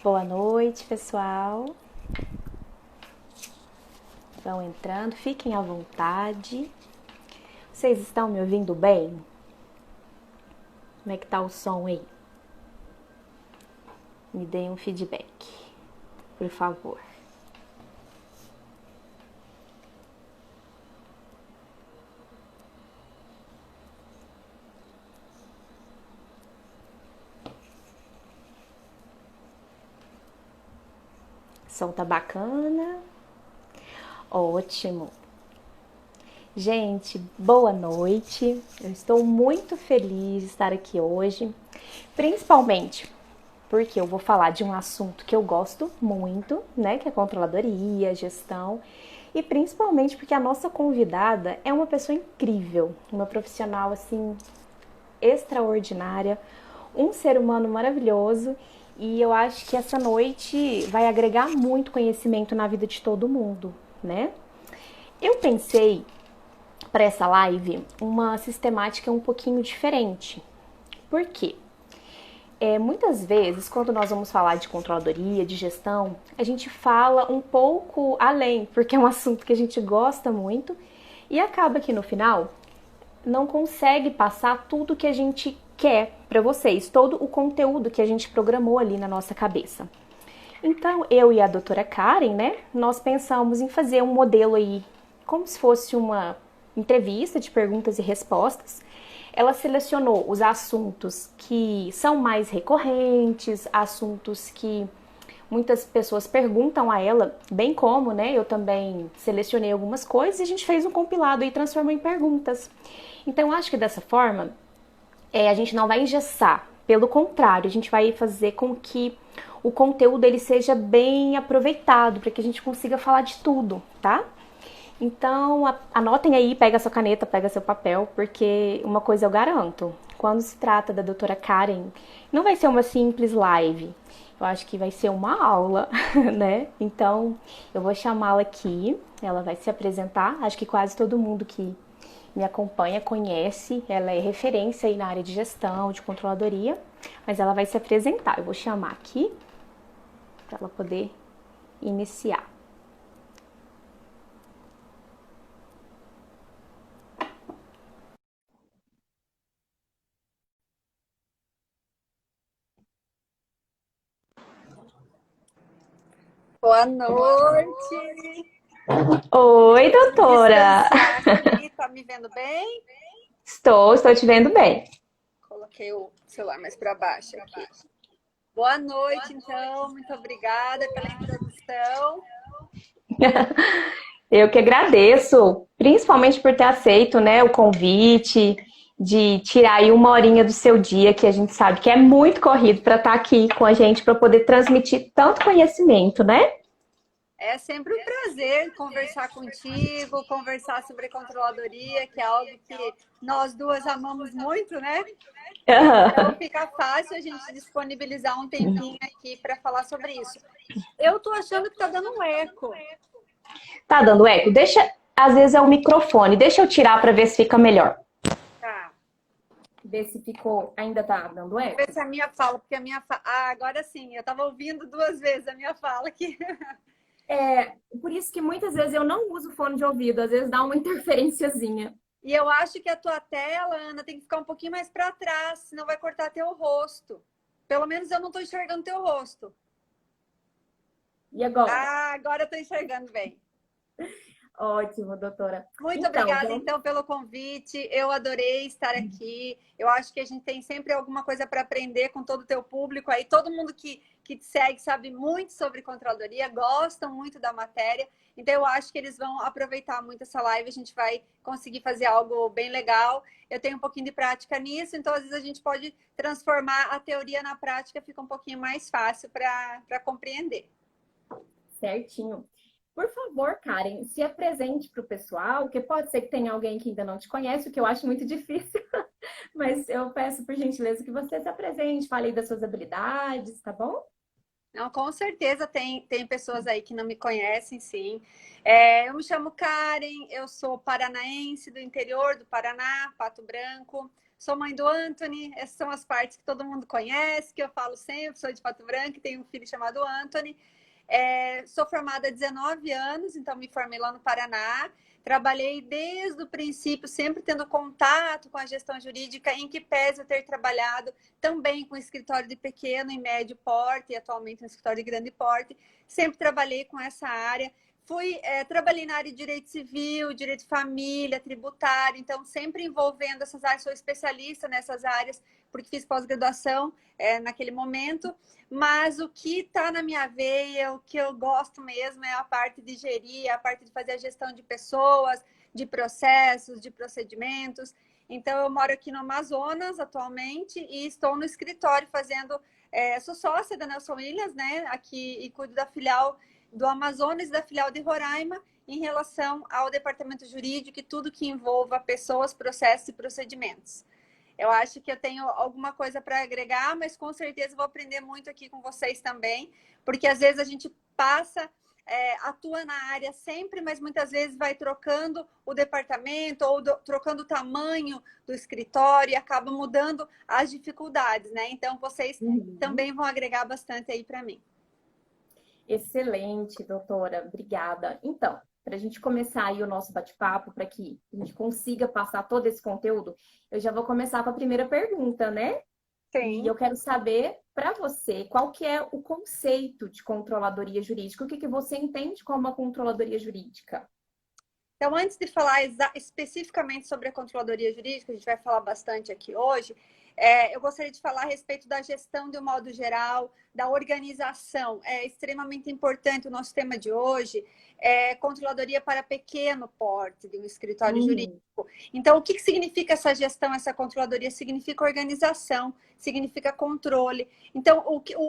Boa noite, pessoal. Vão entrando, fiquem à vontade. Vocês estão me ouvindo bem? Como é que tá o som aí? Me deem um feedback, por favor. O som tá bacana? Ótimo. Gente, boa noite. Eu estou muito feliz de estar aqui hoje, principalmente porque eu vou falar de um assunto que eu gosto muito, né, que é controladoria, gestão, e principalmente porque a nossa convidada é uma pessoa incrível, uma profissional assim extraordinária, um ser humano maravilhoso, e eu acho que essa noite vai agregar muito conhecimento na vida de todo mundo, né? Eu pensei para essa live uma sistemática um pouquinho diferente. Por quê? Muitas vezes, quando nós vamos falar de controladoria, de gestão, a gente fala um pouco além, porque é um assunto que a gente gosta muito e acaba que no final não consegue passar tudo que a gente quer para vocês, todo o conteúdo que a gente programou ali na nossa cabeça. Então, eu e a doutora Karen, né, nós pensamos em fazer um modelo aí, como se fosse uma entrevista de perguntas e respostas. Ela selecionou os assuntos que são mais recorrentes, assuntos que muitas pessoas perguntam a ela, bem como, né, eu também selecionei algumas coisas e a gente fez um compilado e transformou em perguntas. Então, eu acho que dessa forma, a gente não vai engessar, pelo contrário, a gente vai fazer com que o conteúdo ele seja bem aproveitado, para que a gente consiga falar de tudo, tá? Então, anotem aí, pega sua caneta, pega seu papel, porque uma coisa eu garanto, quando se trata da doutora Karen, não vai ser uma simples live, eu acho que vai ser uma aula, né? Então, eu vou chamá-la aqui, ela vai se apresentar, acho que quase todo mundo que me acompanha conhece, ela é referência aí na área de gestão, de controladoria, mas ela vai se apresentar. Eu vou chamar aqui para ela poder iniciar. Boa noite. Oi, Consegui doutora! descansar aqui. Tá me vendo bem? Estou te vendo bem. Coloquei o celular mais para baixo aqui. Boa noite, então. Muito obrigada pela introdução. Eu que agradeço, principalmente por ter aceito, né, o convite de tirar aí uma horinha do seu dia, que a gente sabe que é muito corrido para estar aqui com a gente, para poder transmitir tanto conhecimento, né? É sempre um prazer conversar contigo, conversar sobre controladoria, que é algo que nós duas amamos muito, né? Então fica fácil a gente disponibilizar um tempinho aqui para falar sobre isso. Eu tô achando que tá dando um eco. Tá dando eco? Deixa, às vezes é o microfone, deixa eu tirar para ver se fica melhor. Tá. Ver se ficou, ainda tá dando eco? Ver se a minha fala, porque a minha fala. Ah, agora sim, eu estava ouvindo duas vezes a minha fala aqui. Por isso que muitas vezes eu não uso fone de ouvido, às vezes dá uma interferenciazinha. E eu acho que a tua tela, Ana, tem que ficar um pouquinho mais para trás, senão vai cortar teu rosto. Pelo menos eu não estou enxergando teu rosto. E agora? Ah, agora eu estou enxergando bem. Ótimo, doutora. Muito Então, obrigada, então, pelo convite. Eu adorei estar aqui. Eu acho que a gente tem sempre alguma coisa para aprender com todo o teu público aí. Todo mundo que te segue sabe muito sobre controladoria, gostam muito da matéria. Então, eu acho que eles vão aproveitar muito essa live. A gente vai conseguir fazer algo bem legal. Eu tenho um pouquinho de prática nisso, então, às vezes, a gente pode transformar a teoria na prática, fica um pouquinho mais fácil para compreender. certinho. Por favor, Karen, se apresente para o pessoal, que pode ser que tenha alguém que ainda não te conhece, o que eu acho muito difícil, mas eu peço por gentileza que você se apresente, fale aí das suas habilidades, tá bom? Não, com certeza tem pessoas aí que não me conhecem, sim. Eu me chamo Karen, eu sou paranaense do interior do Paraná, Pato Branco. sou mãe do Anthony, essas são as partes que todo mundo conhece, que eu falo sempre, sou de Pato Branco, tenho um filho chamado Anthony. Sou formada há 19 anos, então me formei lá no Paraná. Trabalhei desde o princípio, sempre tendo contato com a gestão jurídica, em que pese eu ter trabalhado também com escritório de pequeno e médio porte, e atualmente no escritório de grande porte. Sempre trabalhei com essa área. Trabalhei na área de direito civil, direito de família, tributário, então sempre envolvendo essas áreas, sou especialista nessas áreas, porque fiz pós-graduação naquele momento, mas o que está na minha veia, o que eu gosto mesmo é a parte de gerir, a parte de fazer a gestão de pessoas, de processos, de procedimentos. Então eu moro aqui no Amazonas atualmente e estou no escritório fazendo, sou sócia da Nelson Williams, né, aqui, e cuido da filial do Amazonas e da filial de Roraima em relação ao departamento jurídico e tudo que envolva pessoas, processos e procedimentos. Eu acho que eu tenho alguma coisa para agregar, mas com certeza vou aprender muito aqui com vocês também, porque às vezes a gente atua na área sempre, mas muitas vezes vai trocando o departamento ou trocando o tamanho do escritório e acaba mudando as dificuldades, né? Então, vocês também vão agregar bastante aí para mim. Excelente, doutora. Obrigada. Então, para a gente começar aí o nosso bate-papo, para que a gente consiga passar todo esse conteúdo, eu já vou começar com a primeira pergunta, né? Sim. E eu quero saber, para você, qual que é o conceito de controladoria jurídica? O que você entende como uma controladoria jurídica? Então, antes de falar especificamente sobre a controladoria jurídica, a gente vai falar bastante aqui hoje, eu gostaria de falar a respeito da gestão de um modo geral, da organização. É extremamente importante o nosso tema de hoje, controladoria para pequeno porte de um escritório jurídico. Então, o que significa essa gestão, essa controladoria? Significa organização, significa controle. Então,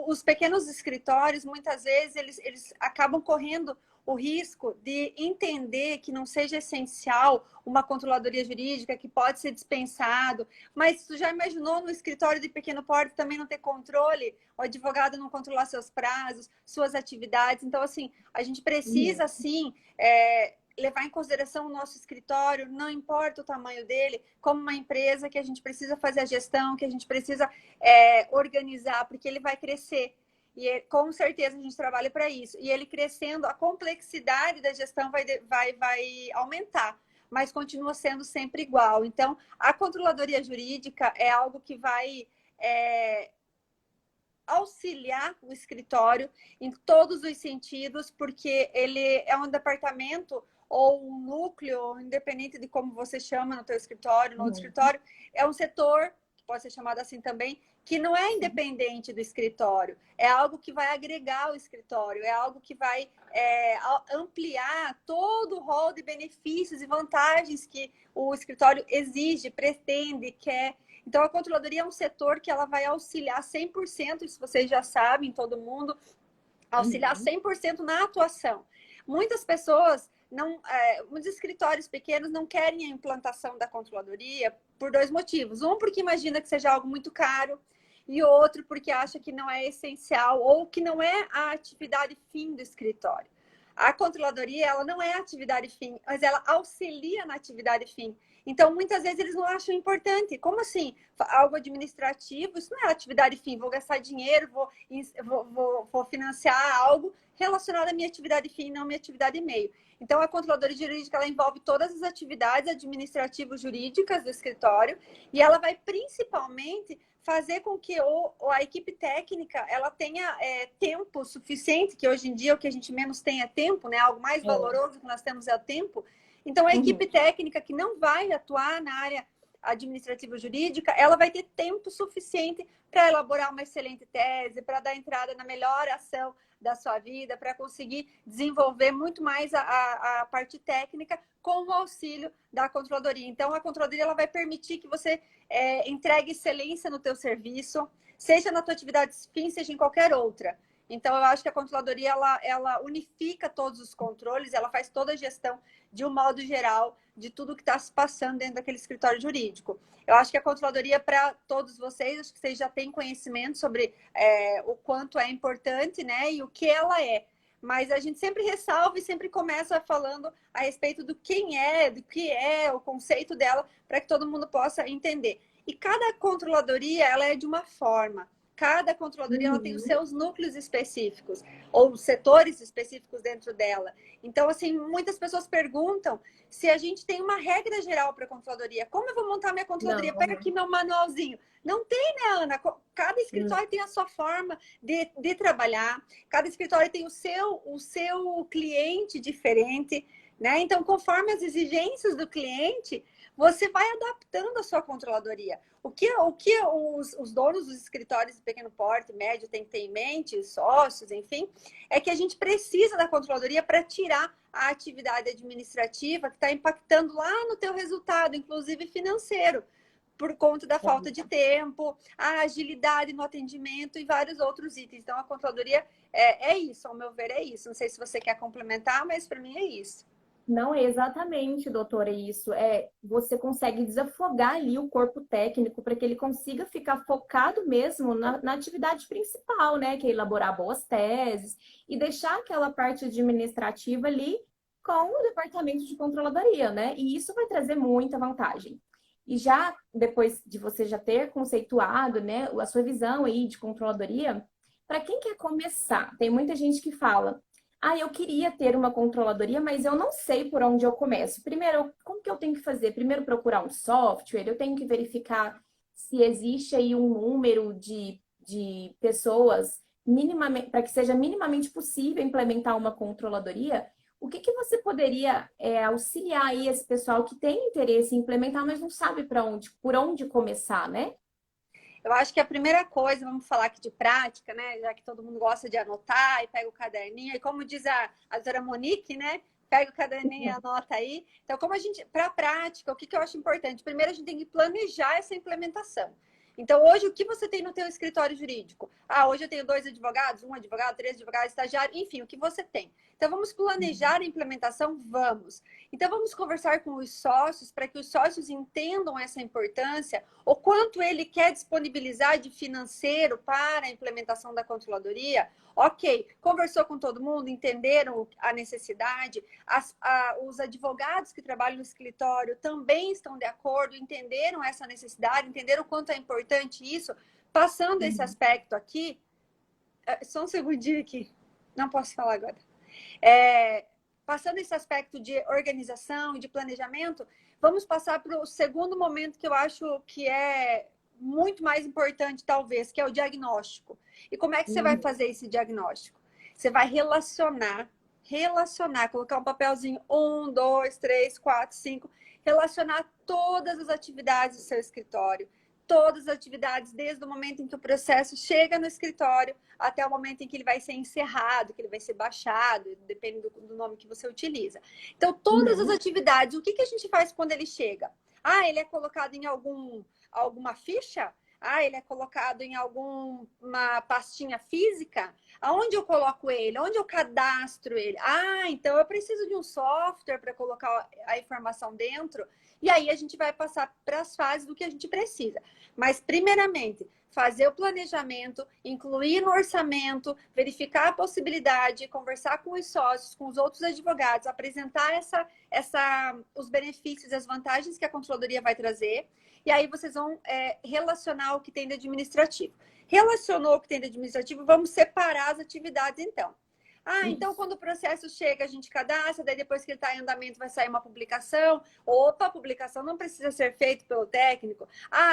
os pequenos escritórios, muitas vezes, eles acabam correndo o risco de entender que não seja essencial uma controladoria jurídica, que pode ser dispensado, mas tu já imaginou no escritório de pequeno porte também não ter controle? O advogado não controlar seus prazos, suas atividades. Então, assim, a gente precisa, sim, levar em consideração o nosso escritório, não importa o tamanho dele, como uma empresa que a gente precisa fazer a gestão, que a gente precisa organizar, porque ele vai crescer. E com certeza a gente trabalha para isso. E ele crescendo, a complexidade da gestão vai aumentar, mas continua sendo sempre igual. Então, a controladoria jurídica é algo que vai auxiliar o escritório em todos os sentidos, porque ele é um departamento ou um núcleo, independente de como você chama no teu escritório, no outro escritório, é um setor, que pode ser chamado assim também, que não é independente do escritório, é algo que vai agregar o escritório, é algo que vai ampliar todo o rol de benefícios e vantagens que o escritório exige, pretende, quer. Então, a controladoria é um setor que ela vai auxiliar 100%, isso vocês já sabem, todo mundo, auxiliar 100% na atuação. Muitas pessoas, muitos escritórios pequenos não querem a implantação da controladoria por dois motivos. Um, porque imagina que seja algo muito caro, e outro, porque acha que não é essencial ou que não é a atividade fim do escritório. A controladoria, ela não é a atividade fim, mas ela auxilia na atividade fim. Então, muitas vezes eles não acham importante. Como assim? Algo administrativo, isso não é atividade fim. Vou gastar dinheiro, vou financiar algo relacionado à minha atividade fim, não à minha atividade meio. Então, a controladoria jurídica, ela envolve todas as atividades administrativas jurídicas do escritório e ela vai principalmente fazer com que a equipe técnica ela tenha tempo suficiente, que hoje em dia o que a gente menos tem é tempo, né? Algo mais valoroso que nós temos é o tempo. Então, a equipe técnica que não vai atuar na área administrativa jurídica, ela vai ter tempo suficiente para elaborar uma excelente tese, para dar entrada na melhor ação da sua vida, para conseguir desenvolver muito mais a parte técnica com o auxílio da controladoria. Então, a controladoria ela vai permitir que você entregue excelência no teu serviço, seja na tua atividade fim, seja em qualquer outra. Então, eu acho que a controladoria ela unifica todos os controles, ela faz toda a gestão de um modo geral de tudo que está se passando dentro daquele escritório jurídico. Eu acho que a controladoria, para todos vocês, acho que vocês já têm conhecimento sobre o quanto é importante, né, e o que ela é. Mas a gente sempre ressalva e sempre começa falando a respeito do quem é, do que é, o conceito dela, para que todo mundo possa entender. E cada controladoria, ela é de uma forma. Cada controladoria ela tem os Uhum. seus núcleos específicos, ou setores específicos dentro dela. Então, assim, muitas pessoas perguntam se a gente tem uma regra geral para a controladoria. Como eu vou montar minha controladoria? Não, Pega né? aqui meu manualzinho. Não tem, né, Ana? Cada Não. escritório tem a sua forma de trabalhar, cada escritório tem o seu cliente diferente, né? Então, conforme as exigências do cliente, você vai adaptando a sua controladoria. O que os donos dos escritórios de pequeno porte, médio, têm que ter em mente, os sócios, enfim, é que a gente precisa da controladoria para tirar a atividade administrativa que está impactando lá no teu resultado, inclusive financeiro, por conta da falta de tempo, a agilidade no atendimento e vários outros itens. Então, a controladoria é isso, ao meu ver, é isso. Não sei se você quer complementar, mas para mim é isso. Não é exatamente, doutora, isso. Você consegue desafogar ali o corpo técnico para que ele consiga ficar focado mesmo na atividade principal, né? Que é elaborar boas teses e deixar aquela parte administrativa ali com o departamento de controladoria, né? E isso vai trazer muita vantagem. E já depois de você já ter conceituado, né, a sua visão aí de controladoria, para quem quer começar, tem muita gente que fala eu queria ter uma controladoria, mas eu não sei por onde eu começo. Primeiro, como que eu tenho que fazer? Primeiro, procurar um software, eu tenho que verificar se existe aí um número de pessoas minimamente, para que seja minimamente possível implementar uma controladoria. O que que você poderia auxiliar aí esse pessoal que tem interesse em implementar, mas não sabe por onde começar, né? Eu acho que a primeira coisa, vamos falar aqui de prática, né? Já que todo mundo gosta de anotar e pega o caderninho, e como diz a doutora Monique, né? Pega o caderninho e anota aí. Então, como a gente, para a prática, o que, que eu acho importante? Primeiro, a gente tem que planejar essa implementação. Então, hoje, o que você tem no teu escritório jurídico? Hoje eu tenho 2 advogados, um advogado, 3 advogados, estagiário, enfim, o que você tem. Então, vamos planejar a implementação? Vamos. Então, vamos conversar com os sócios para que os sócios entendam essa importância, o quanto ele quer disponibilizar de financeiro para a implementação da controladoria. Ok, conversou com todo mundo, entenderam a necessidade, os advogados que trabalham no escritório também estão de acordo, entenderam essa necessidade, entenderam o quanto é importante isso. Passando esse Uhum. aspecto aqui, só um segundinho aqui, não posso falar agora. É, Passando esse aspecto de organização e de planejamento, vamos passar para o segundo momento que eu acho que é muito mais importante, talvez, que é o diagnóstico. E como é que você vai Uhum. fazer esse diagnóstico? Você vai relacionar, colocar um papelzinho, 1, 2, 3, 4, 5, relacionar todas as atividades do seu escritório, todas as atividades, desde o momento em que o processo chega no escritório até o momento em que ele vai ser encerrado, que ele vai ser baixado, depende do nome que você utiliza. Então, todas as Uhum. atividades, o que a gente faz quando ele chega? Ele é colocado em alguma ficha? Ele é colocado em alguma pastinha física? Aonde eu coloco ele? Onde eu cadastro ele? Então eu preciso de um software para colocar a informação dentro. E aí a gente vai passar para as fases do que a gente precisa. Mas, primeiramente, fazer o planejamento, incluir no orçamento, verificar a possibilidade, conversar com os sócios, com os outros advogados, apresentar os benefícios e as vantagens que a controladoria vai trazer. E aí vocês vão relacionar o que tem de administrativo. Relacionou o que tem de administrativo, vamos separar as atividades então. Então Isso. quando o processo chega, a gente cadastra, daí depois que ele está em andamento vai sair uma publicação. Opa, a publicação não precisa ser feita pelo técnico.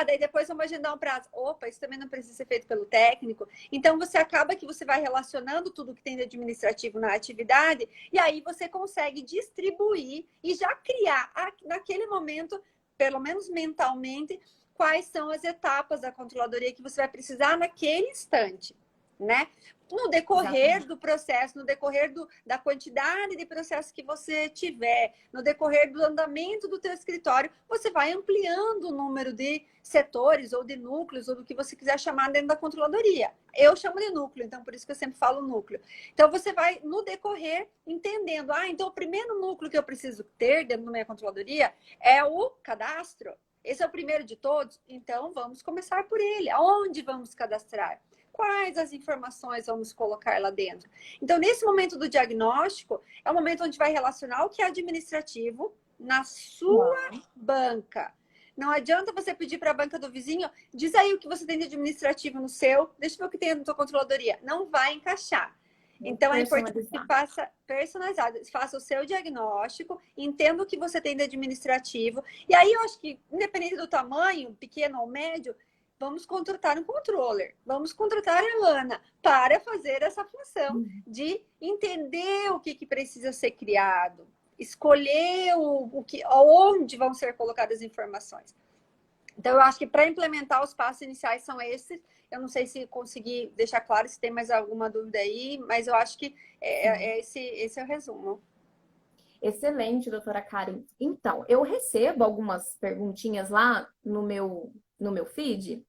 Daí depois vamos agendar um prazo. Opa, isso também não precisa ser feito pelo técnico. Então você acaba que você vai relacionando tudo que tem de administrativo na atividade e aí você consegue distribuir e já criar naquele momento, pelo menos mentalmente, quais são as etapas da controladoria que você vai precisar naquele instante, né? No decorrer Exatamente. do processo, no decorrer da quantidade de processos que você tiver, no decorrer do andamento do teu escritório, você vai ampliando o número de setores ou de núcleos ou do que você quiser chamar dentro da controladoria. Eu chamo de núcleo, então por isso que eu sempre falo núcleo. Então você vai, no decorrer, entendendo, então o primeiro núcleo que eu preciso ter dentro da minha controladoria é o cadastro. Esse é o primeiro de todos, então vamos começar por ele. Aonde vamos cadastrar? Quais as informações vamos colocar lá dentro? Então, nesse momento do diagnóstico, é o momento onde vai relacionar o que é administrativo na sua banca. Não adianta você pedir para a banca do vizinho, diz aí o que você tem de administrativo no seu, deixa eu ver o que tem na tua controladoria. Não vai encaixar. Então, é importante que Personalizar. faça personalizado, faça o seu diagnóstico, entenda o que você tem de administrativo. E aí, eu acho que, independente do tamanho, pequeno ou médio, vamos contratar um controller, vamos contratar a Lana para fazer essa função de entender o que precisa ser criado, escolher onde vão ser colocadas as informações. Então, eu acho que para implementar os passos iniciais são esses. Eu não sei se consegui deixar claro, se tem mais alguma dúvida aí, mas eu acho que esse é o resumo. Excelente, doutora Karen. Então, eu recebo algumas perguntinhas lá no meu feed,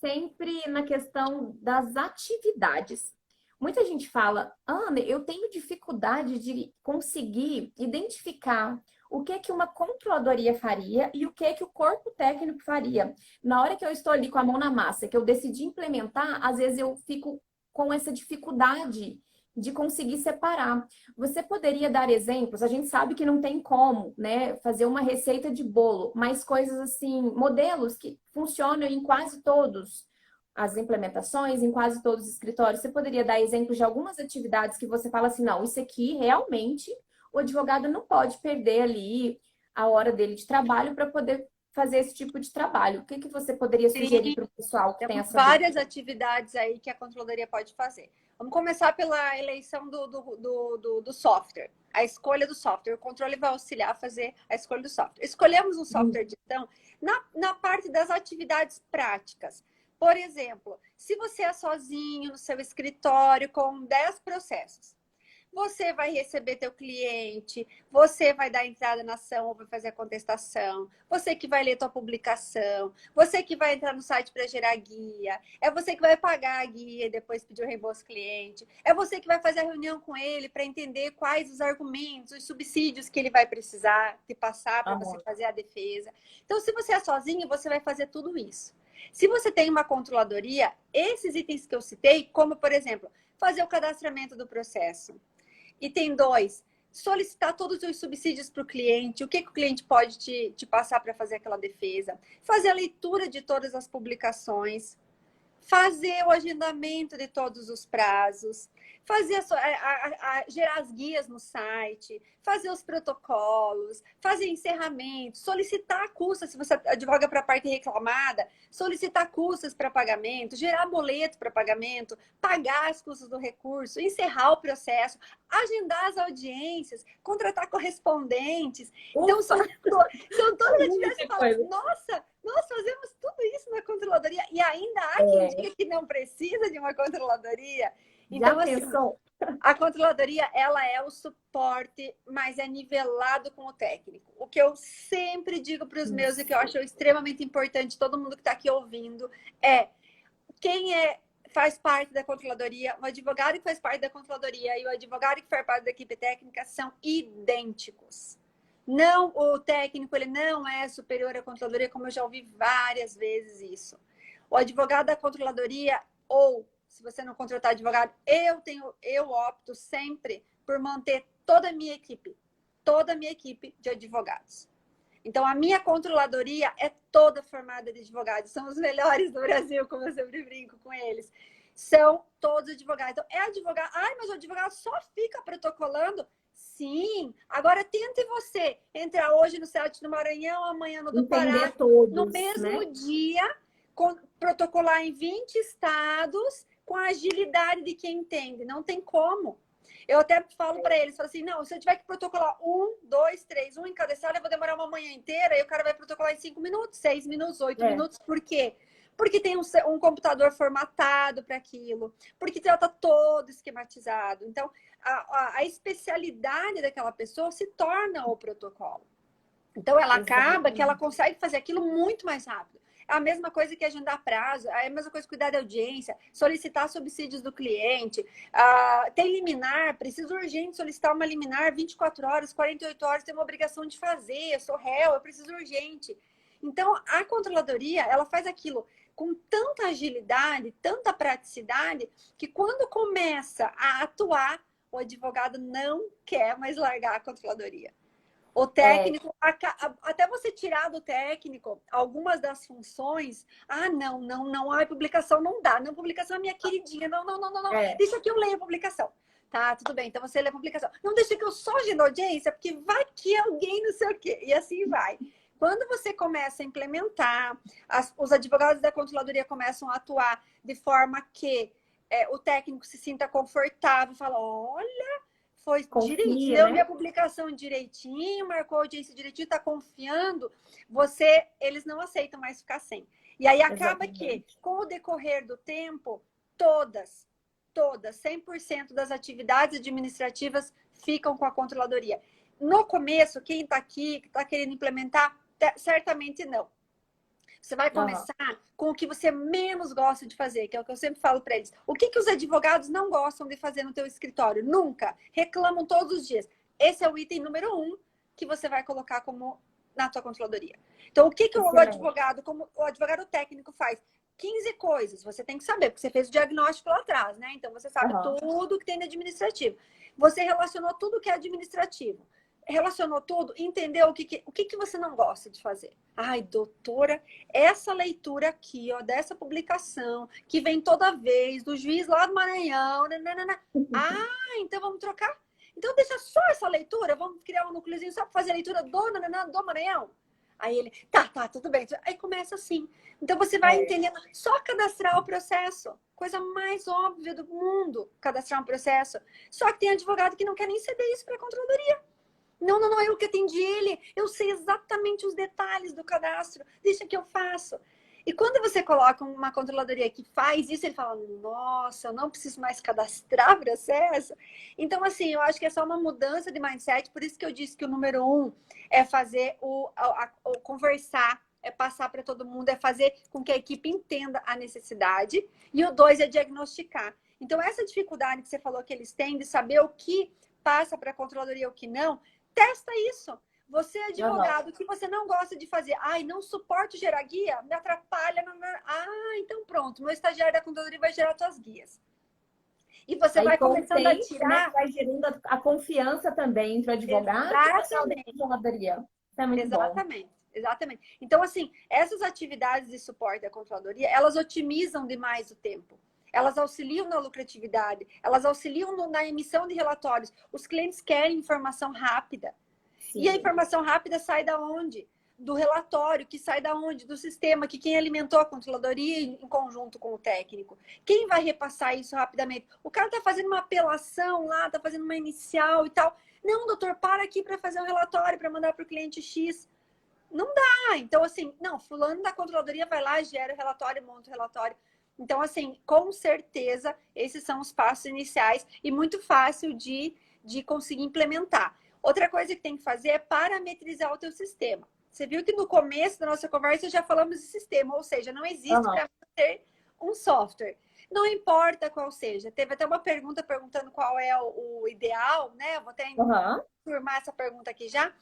sempre na questão das atividades. Muita gente fala, Ana, eu tenho dificuldade de conseguir identificar o que é que uma controladoria faria e o que é que o corpo técnico faria. Na hora que eu estou ali com a mão na massa, que eu decidi implementar, às vezes eu fico com essa dificuldade de conseguir separar. Você poderia dar exemplos? A gente sabe que não tem como, né, fazer uma receita de bolo, mas coisas assim, modelos que funcionam em quase todos as implementações, em quase todos os escritórios. Você poderia dar exemplos de algumas atividades que você fala assim, não, isso aqui realmente o advogado não pode perder ali a hora dele de trabalho para poder fazer esse tipo de trabalho. O que que você poderia sugerir Sim, para o pessoal que tem temos essa dúvida? várias atividades aí que a controladoria pode fazer. Vamos começar pela eleição do software, a escolha do software. O controle vai auxiliar a fazer a escolha do software. Escolhemos um software de gestão na parte das atividades práticas. Por exemplo, se você é sozinho no seu escritório com 10 processos, você vai receber teu cliente, você vai dar entrada na ação ou vai fazer a contestação, você que vai ler tua publicação, você que vai entrar no site para gerar guia, é você que vai pagar a guia e depois pedir o reembolso cliente, é você que vai fazer a reunião com ele para entender quais os argumentos, os subsídios que ele vai precisar te passar para você fazer a defesa. Então, se você é sozinho, você vai fazer tudo isso. Se você tem uma controladoria, esses itens que eu citei, como por exemplo, fazer o cadastramento do processo. Item 2, solicitar todos os subsídios para o cliente, o que o cliente pode te passar para fazer aquela defesa, fazer a leitura de todas as publicações, fazer o agendamento de todos os prazos, fazer gerar as guias no site, fazer os protocolos, fazer encerramento, solicitar custas, se você advoga para a parte reclamada, solicitar custas para pagamento, gerar boleto para pagamento, pagar as custas do recurso, encerrar o processo, agendar as audiências, contratar correspondentes. Então, são todas as atividades que falam, nossa, nós fazemos tudo isso na controladoria e ainda há quem diga que não precisa de uma controladoria. Então, assim, a controladoria, ela é o suporte, mas é nivelado com o técnico. O que eu sempre digo para os meus e que eu acho extremamente importante, todo mundo que está aqui ouvindo, é quem faz parte da controladoria, o advogado que faz parte da controladoria e o advogado que faz parte da equipe técnica são idênticos. Não, o técnico ele não é superior à controladoria, como eu já ouvi várias vezes isso. O advogado da controladoria, ou se você não contratar advogado, eu opto sempre por manter toda a minha equipe de advogados. Então, a minha controladoria é toda formada de advogados. São os melhores do Brasil, como eu sempre brinco com eles. São todos advogados. Então, é advogado. Ai, mas o advogado só fica protocolando? Sim. Agora, tente você entrar hoje no site do Maranhão, amanhã no do Pará, no mesmo dia, protocolar em 20 estados, com a agilidade de quem entende. Não tem como. Eu até falo para eles, falo assim, não, se eu tiver que protocolar 1, 2, 3, um em cada sala, eu vou demorar uma manhã inteira e o cara vai protocolar em 5 minutos, 6 minutos, 8 minutos. Por quê? Porque tem um computador formatado para aquilo, porque já está todo esquematizado. Então, a especialidade daquela pessoa se torna o protocolo. Então, ela acaba que ela consegue fazer aquilo muito mais rápido. É a mesma coisa que agendar prazo, é a mesma coisa que cuidar da audiência, solicitar subsídios do cliente, tem liminar, preciso urgente solicitar uma liminar 24 horas, 48 horas, tem uma obrigação de fazer, eu sou réu, eu preciso urgente. Então, a controladoria, ela faz aquilo com tanta agilidade, tanta praticidade, que quando começa a atuar, o advogado não quer mais largar a controladoria. O É, técnico, até você tirar do técnico algumas das funções, não, a publicação não dá, não, publicação é minha queridinha, não, é, deixa que eu leio a publicação. Tá, tudo bem, então você lê a publicação. Não deixa que eu só agendo audiência, porque vai que alguém não sei o quê, e assim vai. Quando você começa a implementar, os advogados da controladoria começam a atuar de forma que o técnico se sinta confortável, fala, olha, foi direitinho, confia, leu né? minha publicação direitinho, marcou a audiência direitinho, está confiando, eles não aceitam mais ficar sem. E aí acaba que, Exatamente. com o decorrer do tempo, todas, 100% das atividades administrativas ficam com a controladoria. No começo, quem está aqui, que está querendo implementar, certamente não. Você vai Aham. começar com o que você menos gosta de fazer, que é o que eu sempre falo para eles. O que os advogados não gostam de fazer no teu escritório? Nunca. Reclamam todos os dias. Esse é o item número 1 que você vai colocar como na tua controladoria. Então, o que o Excelente. advogado, como o advogado técnico faz? 15 coisas. Você tem que saber, porque você fez o diagnóstico lá atrás, né? Então, você sabe Aham. tudo que tem de administrativo. Você relacionou tudo que é administrativo. Relacionou tudo, entendeu o que você não gosta de fazer. Ai, doutora, essa leitura aqui, ó, dessa publicação, que vem toda vez, do juiz lá do Maranhão, nananana. Ah, então vamos trocar? Então deixa só essa leitura, vamos criar um núcleozinho só para fazer a leitura do Maranhão? Aí ele, tá, tudo bem. Aí começa assim. Então você vai É, entendendo, só cadastrar o processo. Coisa mais óbvia do mundo, cadastrar um processo. Só que tem advogado que não quer nem ceder isso para a controladoria. Não, eu que atendi ele, eu sei exatamente os detalhes do cadastro, deixa que eu faço. E quando você coloca uma controladoria que faz isso, ele fala, nossa, eu não preciso mais cadastrar processo. Então, assim, eu acho que é só uma mudança de mindset, por isso que eu disse que o número 1 é fazer o conversar, é passar para todo mundo, é fazer com que a equipe entenda a necessidade, e o 2 é diagnosticar. Então, essa dificuldade que você falou que eles têm de saber o que passa para a controladoria e o que não, testa isso. Você é aham. advogado, que você não gosta de fazer. Ai, não suporto gerar guia, me atrapalha. Então pronto, meu estagiário da controladoria vai gerar suas guias. E você Aí, vai com o começando a tempo, né, tirar. vai gerando a confiança também entre o advogado e o pessoal da Exatamente, controladoria. Isso é muito bom. exatamente. Então, assim, essas atividades de suporte da controladoria, elas otimizam demais o tempo. Elas auxiliam na lucratividade, elas auxiliam na emissão de relatórios. Os clientes querem informação rápida. E a Sim. informação rápida sai da onde? Do relatório, que sai da onde? Do sistema, que quem alimentou a controladoria em conjunto com o técnico. Quem vai repassar isso rapidamente? O cara está fazendo uma apelação lá, está fazendo uma inicial e tal. Não, doutor, para aqui para fazer um relatório, para mandar para o cliente X. Não dá. Então, assim, não, fulano da controladoria vai lá, gera o relatório, monta o relatório. Então, assim, com certeza, esses são os passos iniciais e muito fácil de conseguir implementar. Outra coisa que tem que fazer é parametrizar o teu sistema. Você viu que no começo da nossa conversa já falamos de sistema, ou seja, não existe Aham. para ter um software. Não importa qual seja. Teve até uma pergunta perguntando qual é o ideal, né? Eu vou até Aham. confirmar essa pergunta aqui já.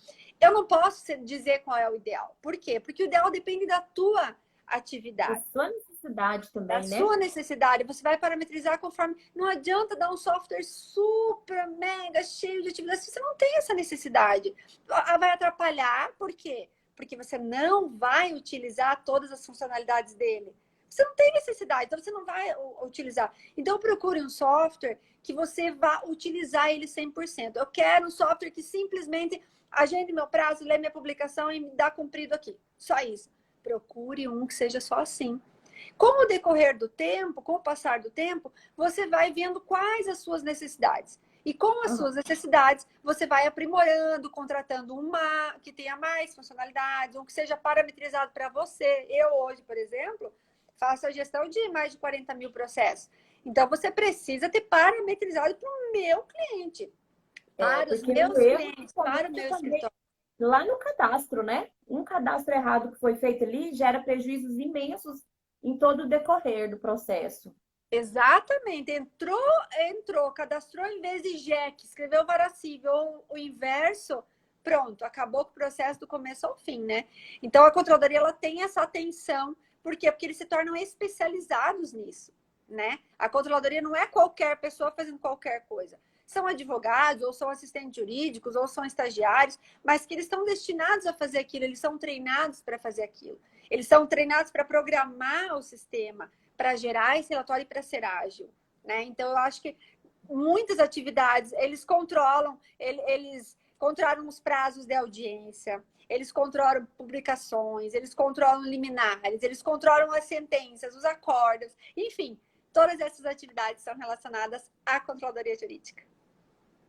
Eu não posso dizer qual é o ideal. Por quê? Porque o ideal depende da tua Da atividade, sua necessidade da também, né? sua necessidade. Você vai parametrizar conforme. Não adianta dar um software super, mega, cheio de atividades se você não tem essa necessidade. Vai atrapalhar, por quê? Porque você não vai utilizar todas as funcionalidades dele. Você não tem necessidade, então você não vai utilizar. Então procure um software que você vá utilizar ele 100%. Eu quero um software que simplesmente agende meu prazo, lê minha publicação e me dá cumprido aqui. Só isso. Procure um que seja só assim. Com o decorrer do tempo, com o passar do tempo, você vai vendo quais as suas necessidades. E com as Aham. suas necessidades, você vai aprimorando, contratando uma que tenha mais funcionalidades, um que seja parametrizado para você. Eu hoje, por exemplo, faço a gestão de mais de 40 mil processos. Então, você precisa ter parametrizado para o meu cliente, É, para os porque o meus erro clientes, para o somente meu também escritório. lá no cadastro, né? Um cadastro errado que foi feito ali gera prejuízos imensos em todo o decorrer do processo. Exatamente. Entrou, cadastrou em vez de JEC, escreveu varacível ou o inverso, pronto, acabou com o processo do começo ao fim, né? Então a controladoria ela tem essa atenção, por quê? Porque eles se tornam especializados nisso. né? A controladoria não é qualquer pessoa fazendo qualquer coisa. São advogados, ou são assistentes jurídicos, ou são estagiários, mas que eles estão destinados a fazer aquilo, eles são treinados para fazer aquilo. Eles são treinados para programar o sistema, para gerar esse relatório e para ser ágil, né? Então, eu acho que muitas atividades, eles controlam os prazos de audiência, eles controlam publicações, eles controlam liminares, eles controlam as sentenças, os acordos, enfim, todas essas atividades são relacionadas à controladoria jurídica.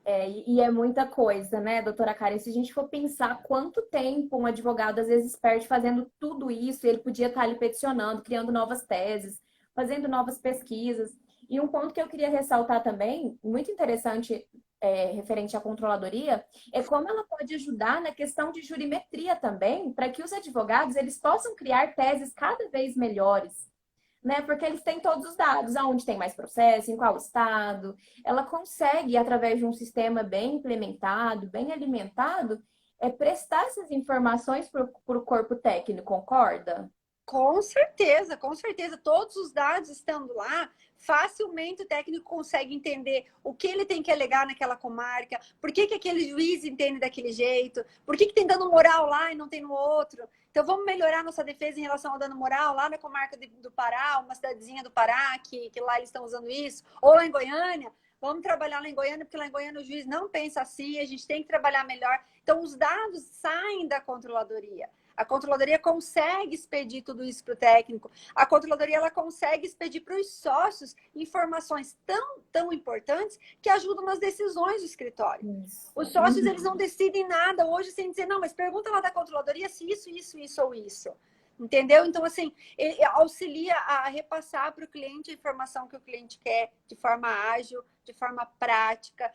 E é muita coisa, né, doutora Karen? Se a gente for pensar quanto tempo um advogado às vezes perde fazendo tudo isso, ele podia estar ali peticionando, criando novas teses, fazendo novas pesquisas. E um ponto que eu queria ressaltar também, muito interessante, referente à controladoria, é como ela pode ajudar na questão de jurimetria também, para que os advogados eles possam criar teses cada vez melhores, né? Porque eles têm todos os dados, aonde tem mais processo, em qual estado. Ela consegue, através de um sistema bem implementado, bem alimentado, prestar essas informações para o corpo técnico, concorda? Com certeza, com certeza. Todos os dados estando lá, facilmente o técnico consegue entender o que ele tem que alegar naquela comarca, por que aquele juiz entende daquele jeito, por que tem dano moral lá e não tem no outro. Então, vamos melhorar nossa defesa em relação ao dano moral lá na comarca do Pará, uma cidadezinha do Pará, que lá eles estão usando isso, ou lá em Goiânia. Vamos trabalhar lá em Goiânia, porque lá em Goiânia o juiz não pensa assim, a gente tem que trabalhar melhor. Então, os dados saem da controladoria. A controladoria consegue expedir tudo isso para o técnico. A controladoria ela consegue expedir para os sócios informações tão importantes que ajudam nas decisões do escritório. Isso. Os sócios eles não decidem nada hoje sem dizer, não, mas pergunta lá da controladoria se isso ou isso. Entendeu? Então, assim, ele auxilia a repassar para o cliente a informação que o cliente quer de forma ágil, de forma prática.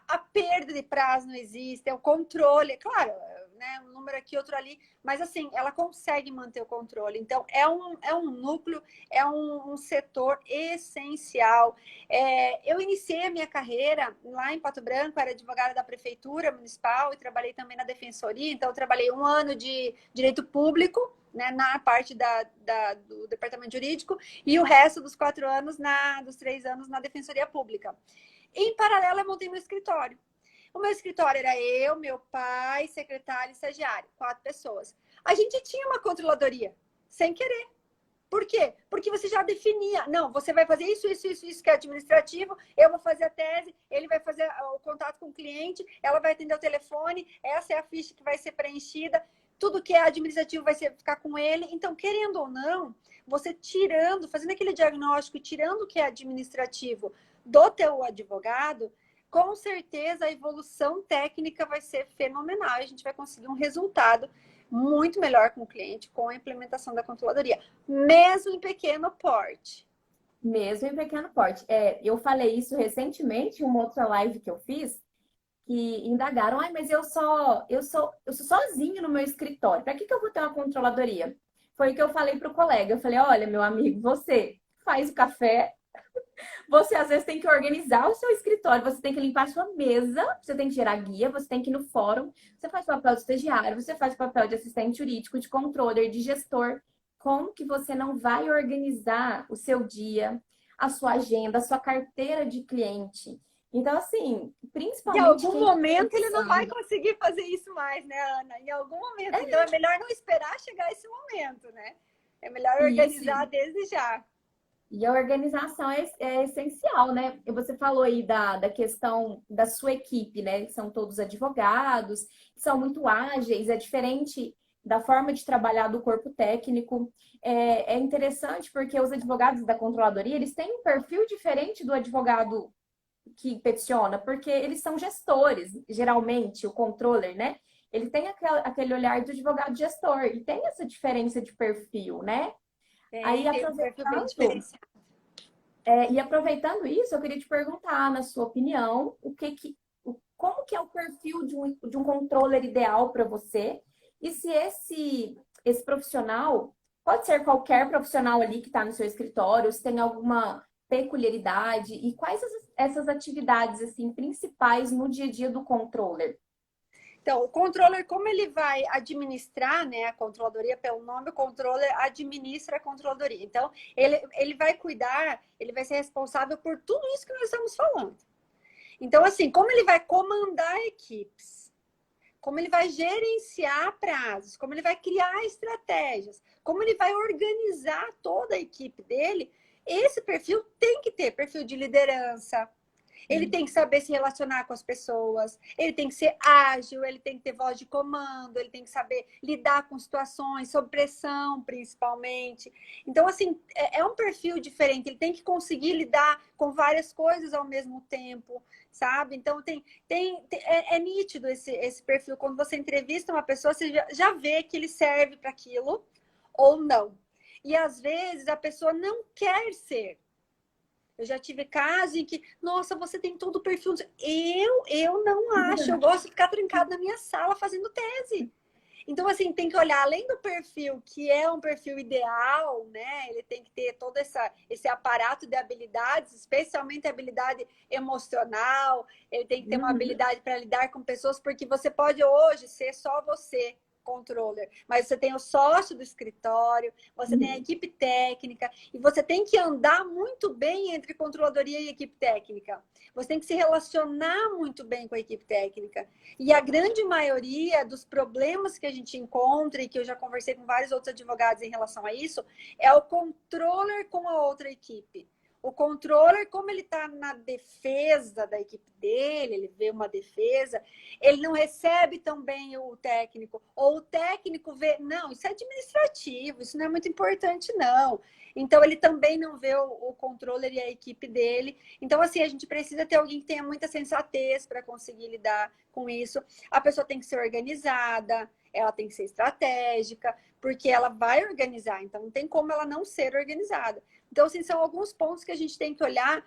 A perda de prazo não existe, é o controle, claro, né, um número aqui, outro ali, mas assim, ela consegue manter o controle. Então, é um núcleo, é um setor essencial. Eu iniciei a minha carreira lá em Pato Branco, era advogada da Prefeitura Municipal e trabalhei também na Defensoria, então eu trabalhei 1 ano de Direito Público, né, na parte do Departamento Jurídico, e o resto dos 4 anos, dos 3 anos, na Defensoria Pública. Em paralelo, eu montei meu escritório. O meu escritório era eu, meu pai, secretário e estagiário, 4 pessoas. A gente tinha uma controladoria, sem querer. Por quê? Porque você já definia. Não, você vai fazer isso que é administrativo, eu vou fazer a tese, ele vai fazer o contato com o cliente, ela vai atender o telefone, essa é a ficha que vai ser preenchida, tudo que é administrativo vai ficar com ele. Então, querendo ou não, você fazendo aquele diagnóstico, tirando o que é administrativo do teu advogado, com certeza a evolução técnica vai ser fenomenal. A gente vai conseguir um resultado muito melhor com o cliente com a implementação da controladoria, mesmo em pequeno porte. Mesmo em pequeno porte. Eu falei isso recentemente em uma outra live que eu fiz, que indagaram, mas eu sou sozinho no meu escritório. Para que eu vou ter uma controladoria? Foi o que eu falei para o colega. Eu falei, olha, meu amigo, você faz o café, você às vezes tem que organizar o seu escritório, você tem que limpar a sua mesa, você tem que gerar guia, você tem que ir no fórum, você faz o papel de estagiário, você faz o papel de assistente jurídico, de controller, de gestor. Como que você não vai organizar o seu dia, a sua agenda, a sua carteira de cliente? Então, assim, principalmente... Em algum momento ele não vai conseguir fazer isso mais, né, Ana? Em algum momento. Então, é melhor não esperar chegar esse momento, né? É melhor organizar desde já. E a organização é essencial, né? E você falou aí da questão da sua equipe, né? São todos advogados, são muito ágeis, é diferente da forma de trabalhar do corpo técnico. É interessante porque os advogados da controladoria, eles têm um perfil diferente do advogado que peticiona, porque eles são gestores, geralmente, o controller, né? Ele tem aquele olhar do advogado gestor, e tem essa diferença de perfil, né? Aí, aproveitando isso, eu queria te perguntar, na sua opinião, como que é o perfil de um controller ideal para você? E se esse profissional, pode ser qualquer profissional ali que está no seu escritório, se tem alguma peculiaridade, e quais essas atividades assim principais no dia a dia do controller? Então, o controller, como ele vai administrar, né, a controladoria, pelo nome, o controller administra a controladoria. Então, ele vai cuidar, ele vai ser responsável por tudo isso que nós estamos falando. Então, assim, como ele vai comandar equipes, como ele vai gerenciar prazos, como ele vai criar estratégias, como ele vai organizar toda a equipe dele, esse perfil tem que ter perfil de liderança. Ele tem que saber se relacionar com as pessoas, ele tem que ser ágil, ele tem que ter voz de comando, ele tem que saber lidar com situações, sob pressão, principalmente. Então, assim, é um perfil diferente, ele tem que conseguir lidar com várias coisas ao mesmo tempo, sabe? Então, é nítido esse perfil. Quando você entrevista uma pessoa, você já vê que ele serve para aquilo ou não. E, às vezes, a pessoa não quer ser. Eu já tive casos em que, nossa, você tem todo o perfil. Eu não acho. Eu gosto de ficar trancado na minha sala fazendo tese. Então, assim, tem que olhar, além do perfil, que é um perfil ideal, né? Ele tem que ter todo esse aparato de habilidades, especialmente a habilidade emocional. Ele tem que ter uma habilidade para lidar com pessoas, porque você pode hoje ser só você, controller, mas você tem o sócio do escritório, você tem a equipe técnica, e você tem que andar muito bem entre controladoria e equipe técnica. Você tem que se relacionar muito bem com a equipe técnica. E a grande maioria dos problemas que a gente encontra, e que eu já conversei com vários outros advogados em relação a isso, é o controller com a outra equipe. O controller, como ele está na defesa da equipe dele, ele vê uma defesa, ele não recebe tão bem o técnico. Ou o técnico vê, não, isso é administrativo, isso não é muito importante, não. Então, ele também não vê o controller e a equipe dele. Então, assim, a gente precisa ter alguém que tenha muita sensatez para conseguir lidar com isso. A pessoa tem que ser organizada, ela tem que ser estratégica, porque ela vai organizar. Então, não tem como ela não ser organizada. Então, assim, são alguns pontos que a gente tem que olhar,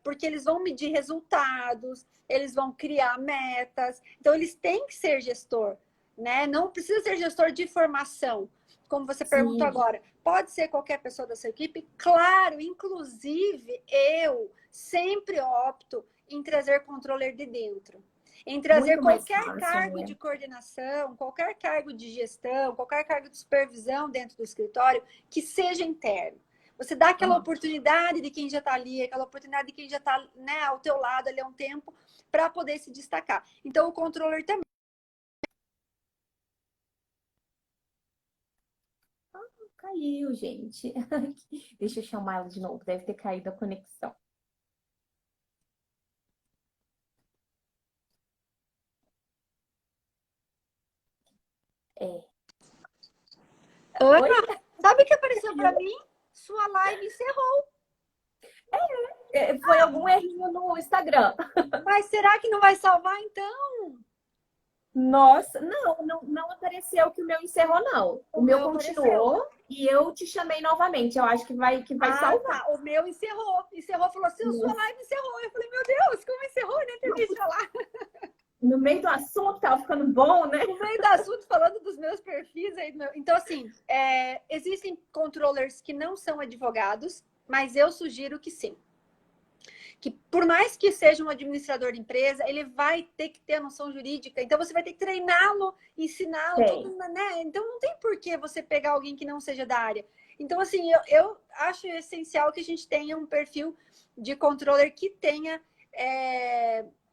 porque eles vão medir resultados, eles vão criar metas. Então, eles têm que ser gestor, né? Não precisa ser gestor de formação, como você perguntou agora. Pode ser qualquer pessoa da sua equipe? Claro, inclusive, eu sempre opto em trazer controller de dentro. Em trazer qualquer cargo de coordenação, qualquer cargo de gestão, qualquer cargo de supervisão dentro do escritório, que seja interno. Você dá aquela oportunidade de quem já está ali, aquela oportunidade de quem já está, né, ao teu lado ali há um tempo, para poder se destacar. Então, o controller também. Caiu, gente. Deixa eu chamar ela de novo, deve ter caído a conexão. Ana, sabe o que apareceu para mim? Sua live encerrou. Foi algum errinho no Instagram. Mas será que não vai salvar, então? Nossa, não apareceu que o meu encerrou, não. O meu continuou apareceu. E eu te chamei novamente. Eu acho que vai salvar. Tá. O meu encerrou. Encerrou, falou assim, sua live encerrou. Eu falei, meu Deus, como encerrou? Eu nem terminei de falar. No meio do assunto, tava ficando bom, né? No meio do assunto, falando dos meus perfis. Então, assim, existem controllers que não são advogados, mas eu sugiro que sim. Que por mais que seja um administrador de empresa, ele vai ter que ter a noção jurídica. Então, você vai ter que treiná-lo, ensiná-lo, tudo, né? Então, não tem por que você pegar alguém que não seja da área. Então, assim, eu acho essencial que a gente tenha um perfil de controller que tenha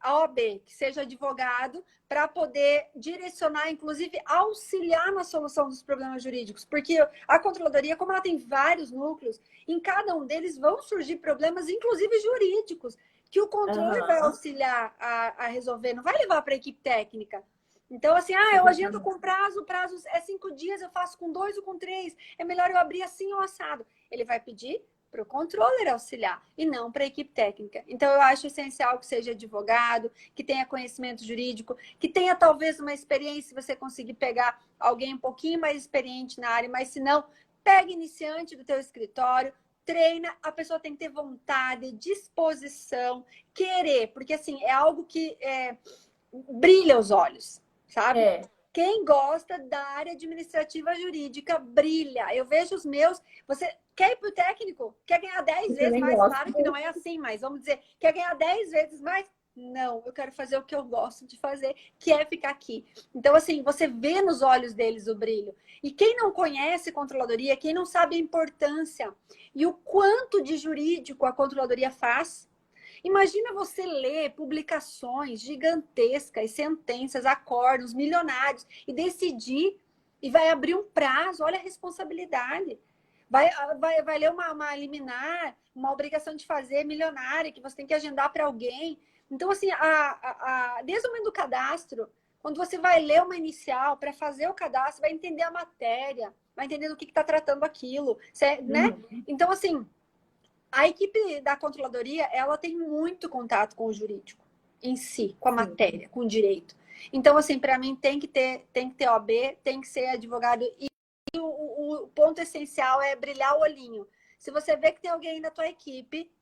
a OAB, que seja advogado, para poder direcionar, inclusive auxiliar na solução dos problemas jurídicos. Porque a controladoria, como ela tem vários núcleos, em cada um deles vão surgir problemas, inclusive jurídicos, que o controle vai auxiliar a resolver, não vai levar para a equipe técnica. Então, assim, eu agendo com prazo, o prazo é 5 dias, eu faço com 2 ou com 3, é melhor eu abrir assim ou assado. Ele vai pedir para o controller auxiliar e não para a equipe técnica. Então, eu acho essencial que seja advogado, que tenha conhecimento jurídico, que tenha talvez uma experiência, se você conseguir pegar alguém um pouquinho mais experiente na área, mas se não, pega iniciante do teu escritório, treina, a pessoa tem que ter vontade, disposição, querer, porque assim, é algo que brilha os olhos, sabe? Quem gosta da área administrativa jurídica brilha. Eu vejo os meus. Você quer ir para o técnico? Quer ganhar 10 vezes mais? Claro que não é assim, mas vamos dizer, quer ganhar 10 vezes mais? Não, eu quero fazer o que eu gosto de fazer, que é ficar aqui. Então, assim, você vê nos olhos deles o brilho. E quem não conhece controladoria, quem não sabe a importância e o quanto de jurídico a controladoria faz, imagina você ler publicações gigantescas, sentenças, acordos, milionários, e decidir, e vai abrir um prazo, olha a responsabilidade. Vai ler uma liminar, uma obrigação de fazer milionária, que você tem que agendar para alguém. Então, assim, desde o momento do cadastro, quando você vai ler uma inicial para fazer o cadastro, vai entender a matéria, vai entender do que está tratando aquilo, né? Então, assim, a equipe da controladoria, ela tem muito contato com o jurídico em si, com a matéria, com o direito. Então, assim, para mim tem que ter OAB, tem que ser advogado. E o ponto essencial é brilhar o olhinho. Se você vê que tem alguém na tua equipe...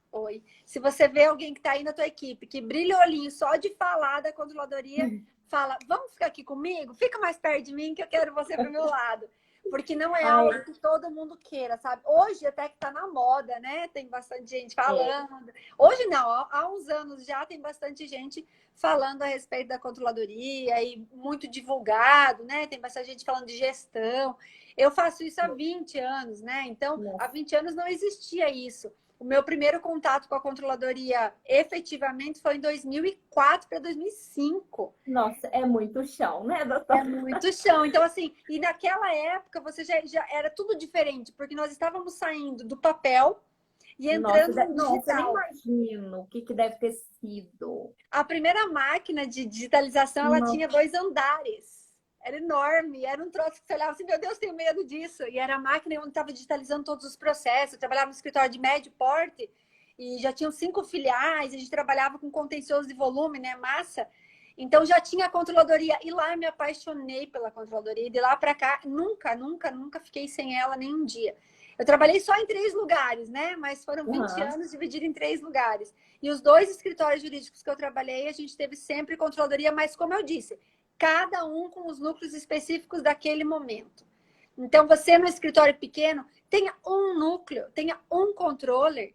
Oi. Se você vê alguém que está aí na tua equipe, que brilha o olhinho só de falar da controladoria, fala, vamos ficar aqui comigo? Fica mais perto de mim que eu quero você pro meu lado. Porque não é algo que todo mundo queira, sabe? Hoje até que tá na moda, né? Tem bastante gente falando. Hoje não, há uns anos já tem bastante gente falando a respeito da controladoria e muito divulgado, né? Tem bastante gente falando de gestão. Eu faço isso há 20 anos, né? Então, há 20 anos não existia isso. O meu primeiro contato com a controladoria efetivamente foi em 2004 para 2005. Nossa, é muito chão, né, doutora? É muito chão. Então, assim, e naquela época você já era tudo diferente, porque nós estávamos saindo do papel e entrando no digital. Nossa, eu nem imagino o que deve ter sido. A primeira máquina de digitalização, ela tinha 2 andares. Era enorme, era um troço que você olhava assim, meu Deus, tenho medo disso. E era a máquina onde estava digitalizando todos os processos. Eu trabalhava no escritório de médio porte e já tinham 5 filiais, a gente trabalhava com contencioso de volume, né, massa. Então já tinha a controladoria e lá eu me apaixonei pela controladoria. E de lá para cá, nunca fiquei sem ela nem um dia. Eu trabalhei só em 3 lugares, né? Mas foram 20 anos divididos em 3 lugares. E os 2 escritórios jurídicos que eu trabalhei, a gente teve sempre controladoria, mas como eu disse, cada um com os núcleos específicos daquele momento. Então, você no escritório pequeno, tenha um núcleo, tenha um controller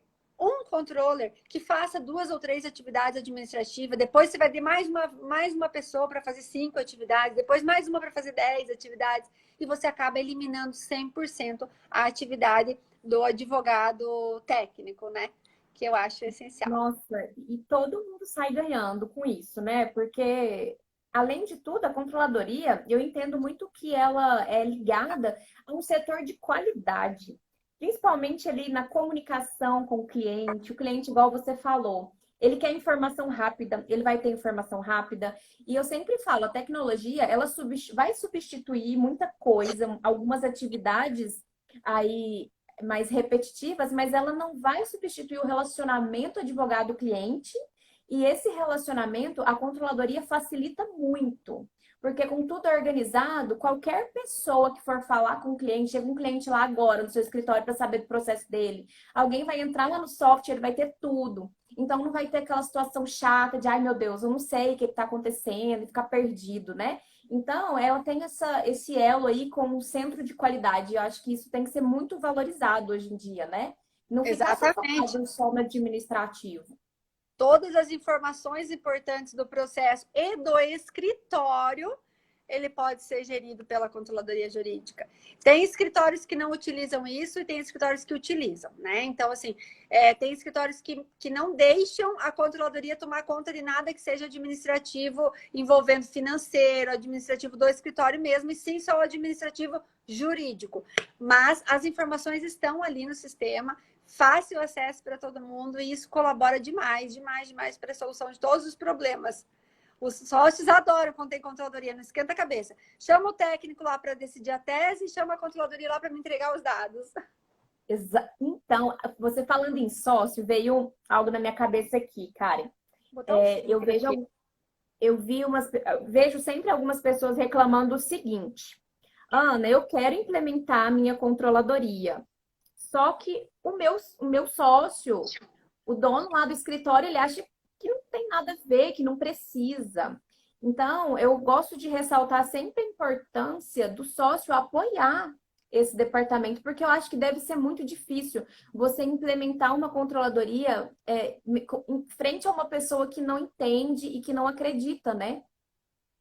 que faça 2 ou 3 atividades administrativas, depois você vai ter mais uma pessoa para fazer 5 atividades, depois mais uma para fazer 10 atividades, e você acaba eliminando 100% a atividade do advogado técnico, né? Que eu acho essencial. Nossa, e todo mundo sai ganhando com isso, né? Porque, além de tudo, a controladoria, eu entendo muito que ela é ligada a um setor de qualidade. Principalmente ali na comunicação com o cliente, igual você falou, ele quer informação rápida, ele vai ter informação rápida. E eu sempre falo, a tecnologia, ela vai substituir muita coisa, algumas atividades aí mais repetitivas, mas ela não vai substituir o relacionamento advogado-cliente. E esse relacionamento, a controladoria facilita muito. Porque com tudo organizado, qualquer pessoa que for falar com o cliente, chega um cliente lá agora no seu escritório para saber do processo dele, alguém vai entrar lá no software, ele vai ter tudo. Então não vai ter aquela situação chata de, ai meu Deus, eu não sei o que está acontecendo, e ficar perdido, né? Então, ela tem esse elo aí com um centro de qualidade. Eu acho que isso tem que ser muito valorizado hoje em dia, né? Não ficar só focado só no administrativo. Todas as informações importantes do processo e do escritório, ele pode ser gerido pela controladoria jurídica. Tem escritórios que não utilizam isso e tem escritórios que utilizam, né? Então, assim, tem escritórios que não deixam a controladoria tomar conta de nada que seja administrativo, envolvendo financeiro, administrativo do escritório mesmo, e sim só o administrativo jurídico. Mas as informações estão ali no sistema, fácil acesso para todo mundo, e isso colabora demais para a solução de todos os problemas. Os sócios adoram quando tem controladoria, não esquenta a cabeça. Chama o técnico lá para decidir a tese e chama a controladoria lá para me entregar os dados. Então, você falando em sócio, veio algo na minha cabeça aqui, Karen. Vejo sempre algumas pessoas reclamando o seguinte: Ana, eu quero implementar a minha controladoria. Só que o meu sócio, o dono lá do escritório, ele acha que não tem nada a ver, que não precisa. Então, eu gosto de ressaltar sempre a importância do sócio apoiar esse departamento, porque eu acho que deve ser muito difícil você implementar uma controladoria em frente a uma pessoa que não entende e que não acredita, né?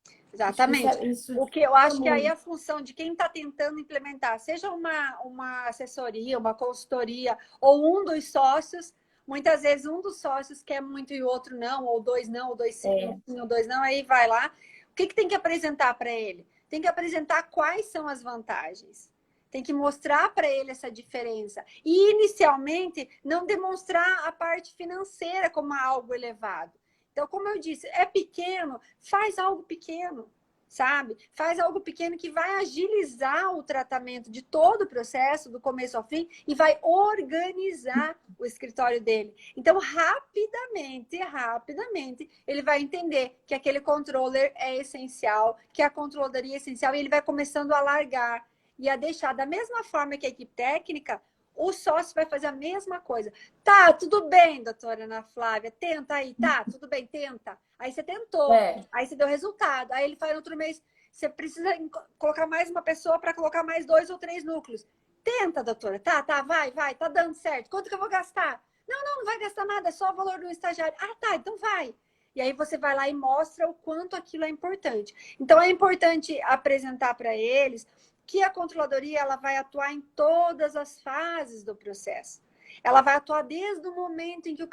Acho que Exatamente. isso O que eu dificulta acho que aí muito. a função de quem está tentando implementar, seja uma assessoria, uma consultoria, ou um dos sócios, muitas vezes um dos sócios quer muito e o outro não, ou dois sim, um É, sim, ou dois não, aí vai lá. O que tem que apresentar para ele? Tem que apresentar quais são as vantagens. Tem que mostrar para ele essa diferença. E, inicialmente, não demonstrar a parte financeira como algo elevado. Então, como eu disse, é pequeno, faz algo pequeno, sabe? Faz algo pequeno que vai agilizar o tratamento de todo o processo, do começo ao fim, e vai organizar o escritório dele. Então, rapidamente, ele vai entender que aquele controller é essencial, que a controladoria é essencial, e ele vai começando a largar e a deixar da mesma forma que a equipe técnica, o sócio vai fazer a mesma coisa. Tá, tudo bem, doutora Ana Flávia, tenta aí, tá, tudo bem, tenta. Aí você tentou, é, aí você deu resultado. Aí ele faz no outro mês, você precisa colocar mais uma pessoa para colocar mais 2 ou 3 núcleos. Tenta, doutora, tá, vai, tá dando certo. Quanto que eu vou gastar? Não vai gastar nada, é só o valor do estagiário. Ah, tá, então vai. E aí você vai lá e mostra o quanto aquilo é importante. Então é importante apresentar para eles que a controladoria ela vai atuar em todas as fases do processo. Ela vai atuar desde o momento em que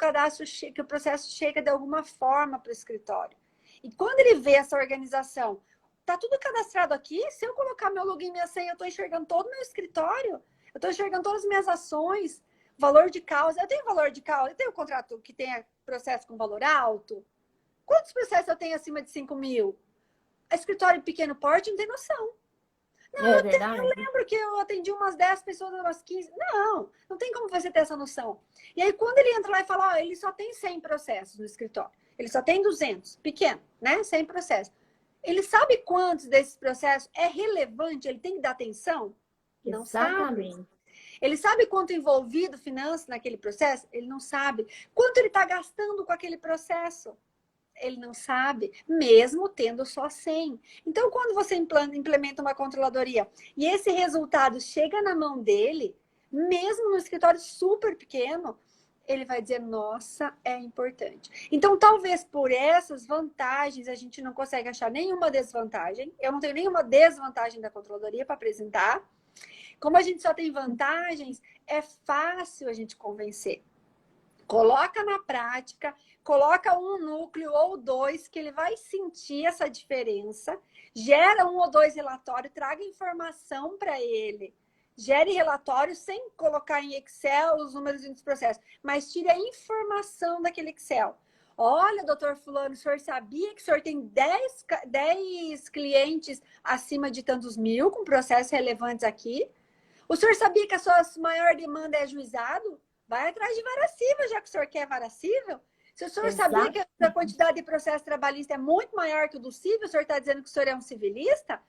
que o processo chega de alguma forma para o escritório. E quando ele vê essa organização, tá tudo cadastrado aqui, se eu colocar meu login e minha senha, eu estou enxergando todo o meu escritório, eu estou enxergando todas as minhas ações, valor de causa, eu tenho valor de causa, eu tenho um contrato que tenha processo com valor alto. Quantos processos eu tenho acima de 5 mil? A escritório de pequeno porte não tem noção. é verdade. Lembro que eu atendi umas 10 pessoas, umas 15. Não tem como você ter essa noção. E aí, quando ele entra lá e fala, ó, ele só tem 100 processos no escritório, ele só tem 200, pequeno, né? 100 processos. Ele sabe quantos desses processos é relevante, ele tem que dar atenção? Não sabe. Exatamente. Ele sabe quanto envolvido finança naquele processo? Ele não sabe. Quanto ele está gastando com aquele processo? Ele não sabe, mesmo tendo só 100. Então, quando você implementa uma controladoria e esse resultado chega na mão dele, mesmo no escritório super pequeno, ele vai dizer, nossa, é importante. Então, talvez por essas vantagens, a gente não consegue achar nenhuma desvantagem. Eu não tenho nenhuma desvantagem da controladoria para apresentar. Como a gente só tem vantagens, é fácil a gente convencer. Coloca na prática, coloca um núcleo ou dois que ele vai sentir essa diferença, gera um ou dois relatórios, traga informação para ele, gere relatório sem colocar em Excel os números dos processos, mas tire a informação daquele Excel. Olha, doutor fulano, o senhor sabia que o senhor tem 10 clientes acima de tantos mil com processos relevantes aqui? O senhor sabia que a sua maior demanda é juizado? Vai atrás de vara civil, já que o senhor quer vara civil. Se o senhor sabia Exato. que a quantidade de processo trabalhista é muito maior que o do civil, o senhor está dizendo que o senhor é um civilista?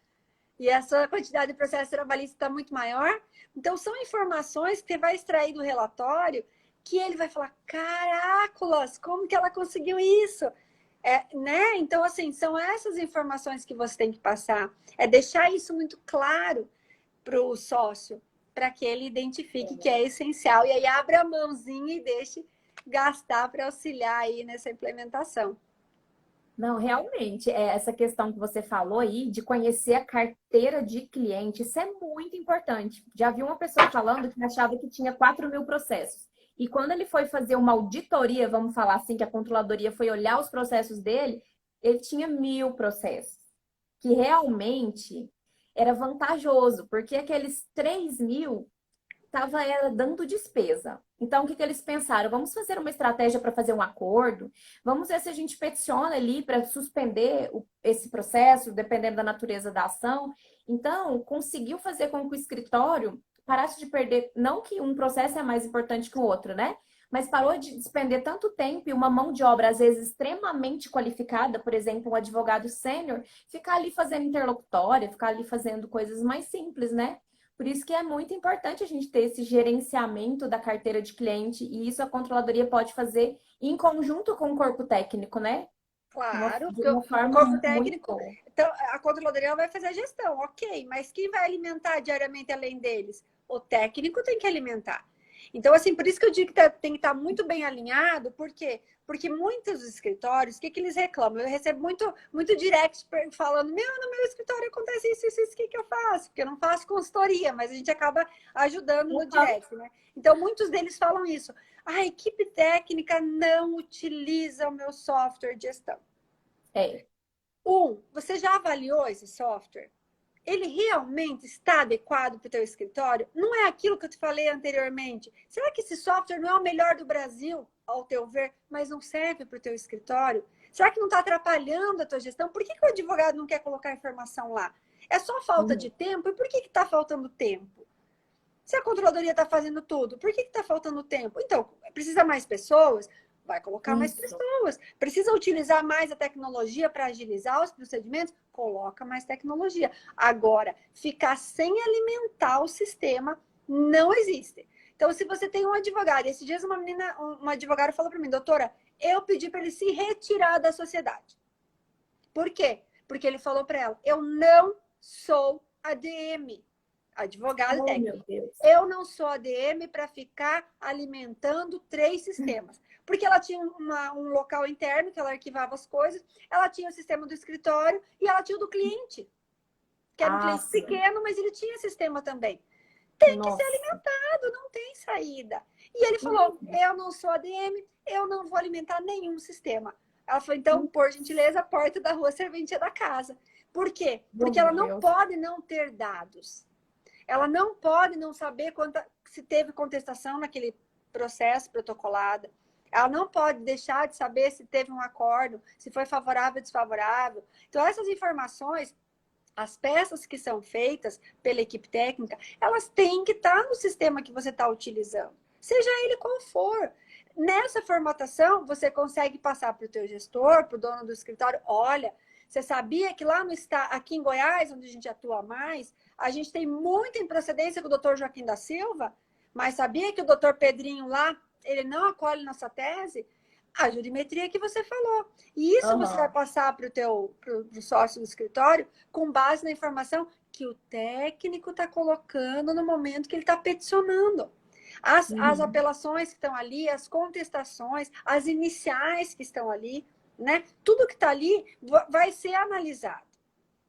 E essa quantidade de processo trabalhista está muito maior? Então, são informações que você vai extrair do relatório que ele vai falar, caracolas, como que ela conseguiu isso? Né? Então, assim, são essas informações que você tem que passar. É deixar isso muito claro para o sócio, para que ele identifique que é essencial e aí abra a mãozinha e deixe gastar para auxiliar aí nessa implementação. Não, realmente, essa questão que você falou aí de conhecer a carteira de cliente, isso é muito importante. Já vi uma pessoa falando que achava que tinha 4.000 processos. E quando ele foi fazer uma auditoria, vamos falar assim, que a controladoria foi olhar os processos dele, ele tinha 1.000 processos. Que realmente era vantajoso, porque aqueles 3.000 estava dando despesa. Então, o que eles pensaram? Vamos fazer uma estratégia para fazer um acordo, vamos ver se a gente peticiona ali para suspender esse processo, dependendo da natureza da ação. Então, conseguiu fazer com que o escritório parasse de perder, não que um processo é mais importante que o outro, né? Mas parou de despender tanto tempo e uma mão de obra, às vezes, extremamente qualificada, por exemplo, um advogado sênior, ficar ali fazendo interlocutória, ficar ali fazendo coisas mais simples, né? Por isso que é muito importante a gente ter esse gerenciamento da carteira de cliente, e isso a controladoria pode fazer em conjunto com o corpo técnico, né? Claro, De porque uma o forma corpo muito técnico, boa. então, a controladoria ela vai fazer a gestão, ok, mas quem vai alimentar diariamente além deles? O técnico tem que alimentar. Então, assim, por isso que eu digo que tem que estar muito bem alinhado, por quê? Porque muitos escritórios, o que, que eles reclamam? Eu recebo muito direct falando, no meu escritório acontece isso, o que, que eu faço? Porque eu não faço consultoria, mas a gente acaba ajudando no Uhum. direct, né? Então, muitos deles falam isso. A equipe técnica não utiliza o meu software de gestão. É. Você já avaliou esse software? Ele realmente está adequado para o teu escritório? Não é aquilo que eu te falei anteriormente? Será que esse software não é o melhor do Brasil, ao teu ver, mas não serve para o teu escritório? Será que não está atrapalhando a tua gestão? Por que o advogado não quer colocar informação lá? É só falta de Uhum. tempo? E por que está faltando tempo? Se a controladoria está fazendo tudo, por que está faltando tempo? Então, precisa mais pessoas? Vai colocar mais Isso. pessoas. Precisa utilizar mais a tecnologia para agilizar os procedimentos? Coloca mais tecnologia. Agora, ficar sem alimentar o sistema não existe. Então, se você tem um advogado, esses dias uma advogada falou para mim, doutora, eu pedi para ele se retirar da sociedade. Por quê? Porque ele falou para ela, eu não sou ADM, advogado Oh, meu técnico. Deus. Eu não sou ADM para ficar alimentando 3 sistemas. Porque ela tinha um local interno que ela arquivava as coisas, ela tinha o sistema do escritório e ela tinha o do cliente, que era um Ah, cliente sim. pequeno, mas ele tinha sistema também. Que ser Nossa. alimentado, não tem saída. E ele falou: eu não sou ADM, eu não vou alimentar nenhum sistema. Ela falou: então, por gentileza, porta da rua, serventia da casa. Por quê? Oh, Porque ela meu não Deus. pode não ter dados. Ela não pode não saber se teve contestação naquele processo protocolado. Ela não pode deixar de saber se teve um acordo, se foi favorável ou desfavorável. Então, essas informações, as peças que são feitas pela equipe técnica, elas têm que estar no sistema que você está utilizando, seja ele qual for. Nessa formatação, você consegue passar para o teu gestor, para o dono do escritório, olha, você sabia que lá no estado, aqui em Goiás, onde a gente atua mais, a gente tem muita improcedência com o doutor Joaquim da Silva, mas sabia que o doutor Pedrinho lá, ele não acolhe nossa tese? A jurimetria que você falou. E isso você vai Aham. passar para o teu pro sócio do escritório com base na informação que o técnico está colocando no momento que ele está peticionando. As Uhum. apelações que estão ali, as contestações, as iniciais que estão ali, né? Tudo que está ali vai ser analisado.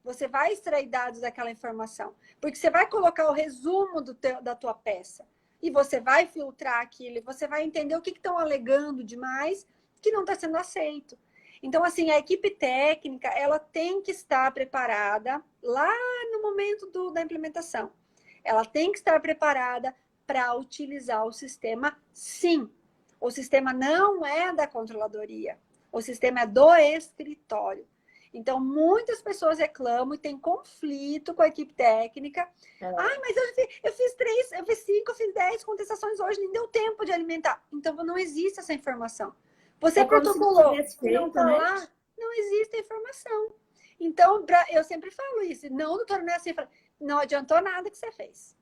Você vai extrair dados daquela informação, porque você vai colocar o resumo da tua peça e você vai filtrar aquilo, e você vai entender o que estão alegando demais que não está sendo aceito. Então, assim, a equipe técnica, ela tem que estar preparada lá no momento da implementação. Ela tem que estar preparada para utilizar o sistema, sim. O sistema não é da controladoria, o sistema é do escritório. Então, muitas pessoas reclamam e têm conflito com a equipe técnica. É. Ai, mas eu fiz 3, eu fiz 5, eu fiz 10 contestações hoje, nem deu tempo de alimentar. Então, não existe essa informação. Você É como se não protocolou tivesse e não feito, está né? lá, não existe a informação. Então, eu sempre falo isso. Não, doutora, não é assim. Não adiantou nada que você fez.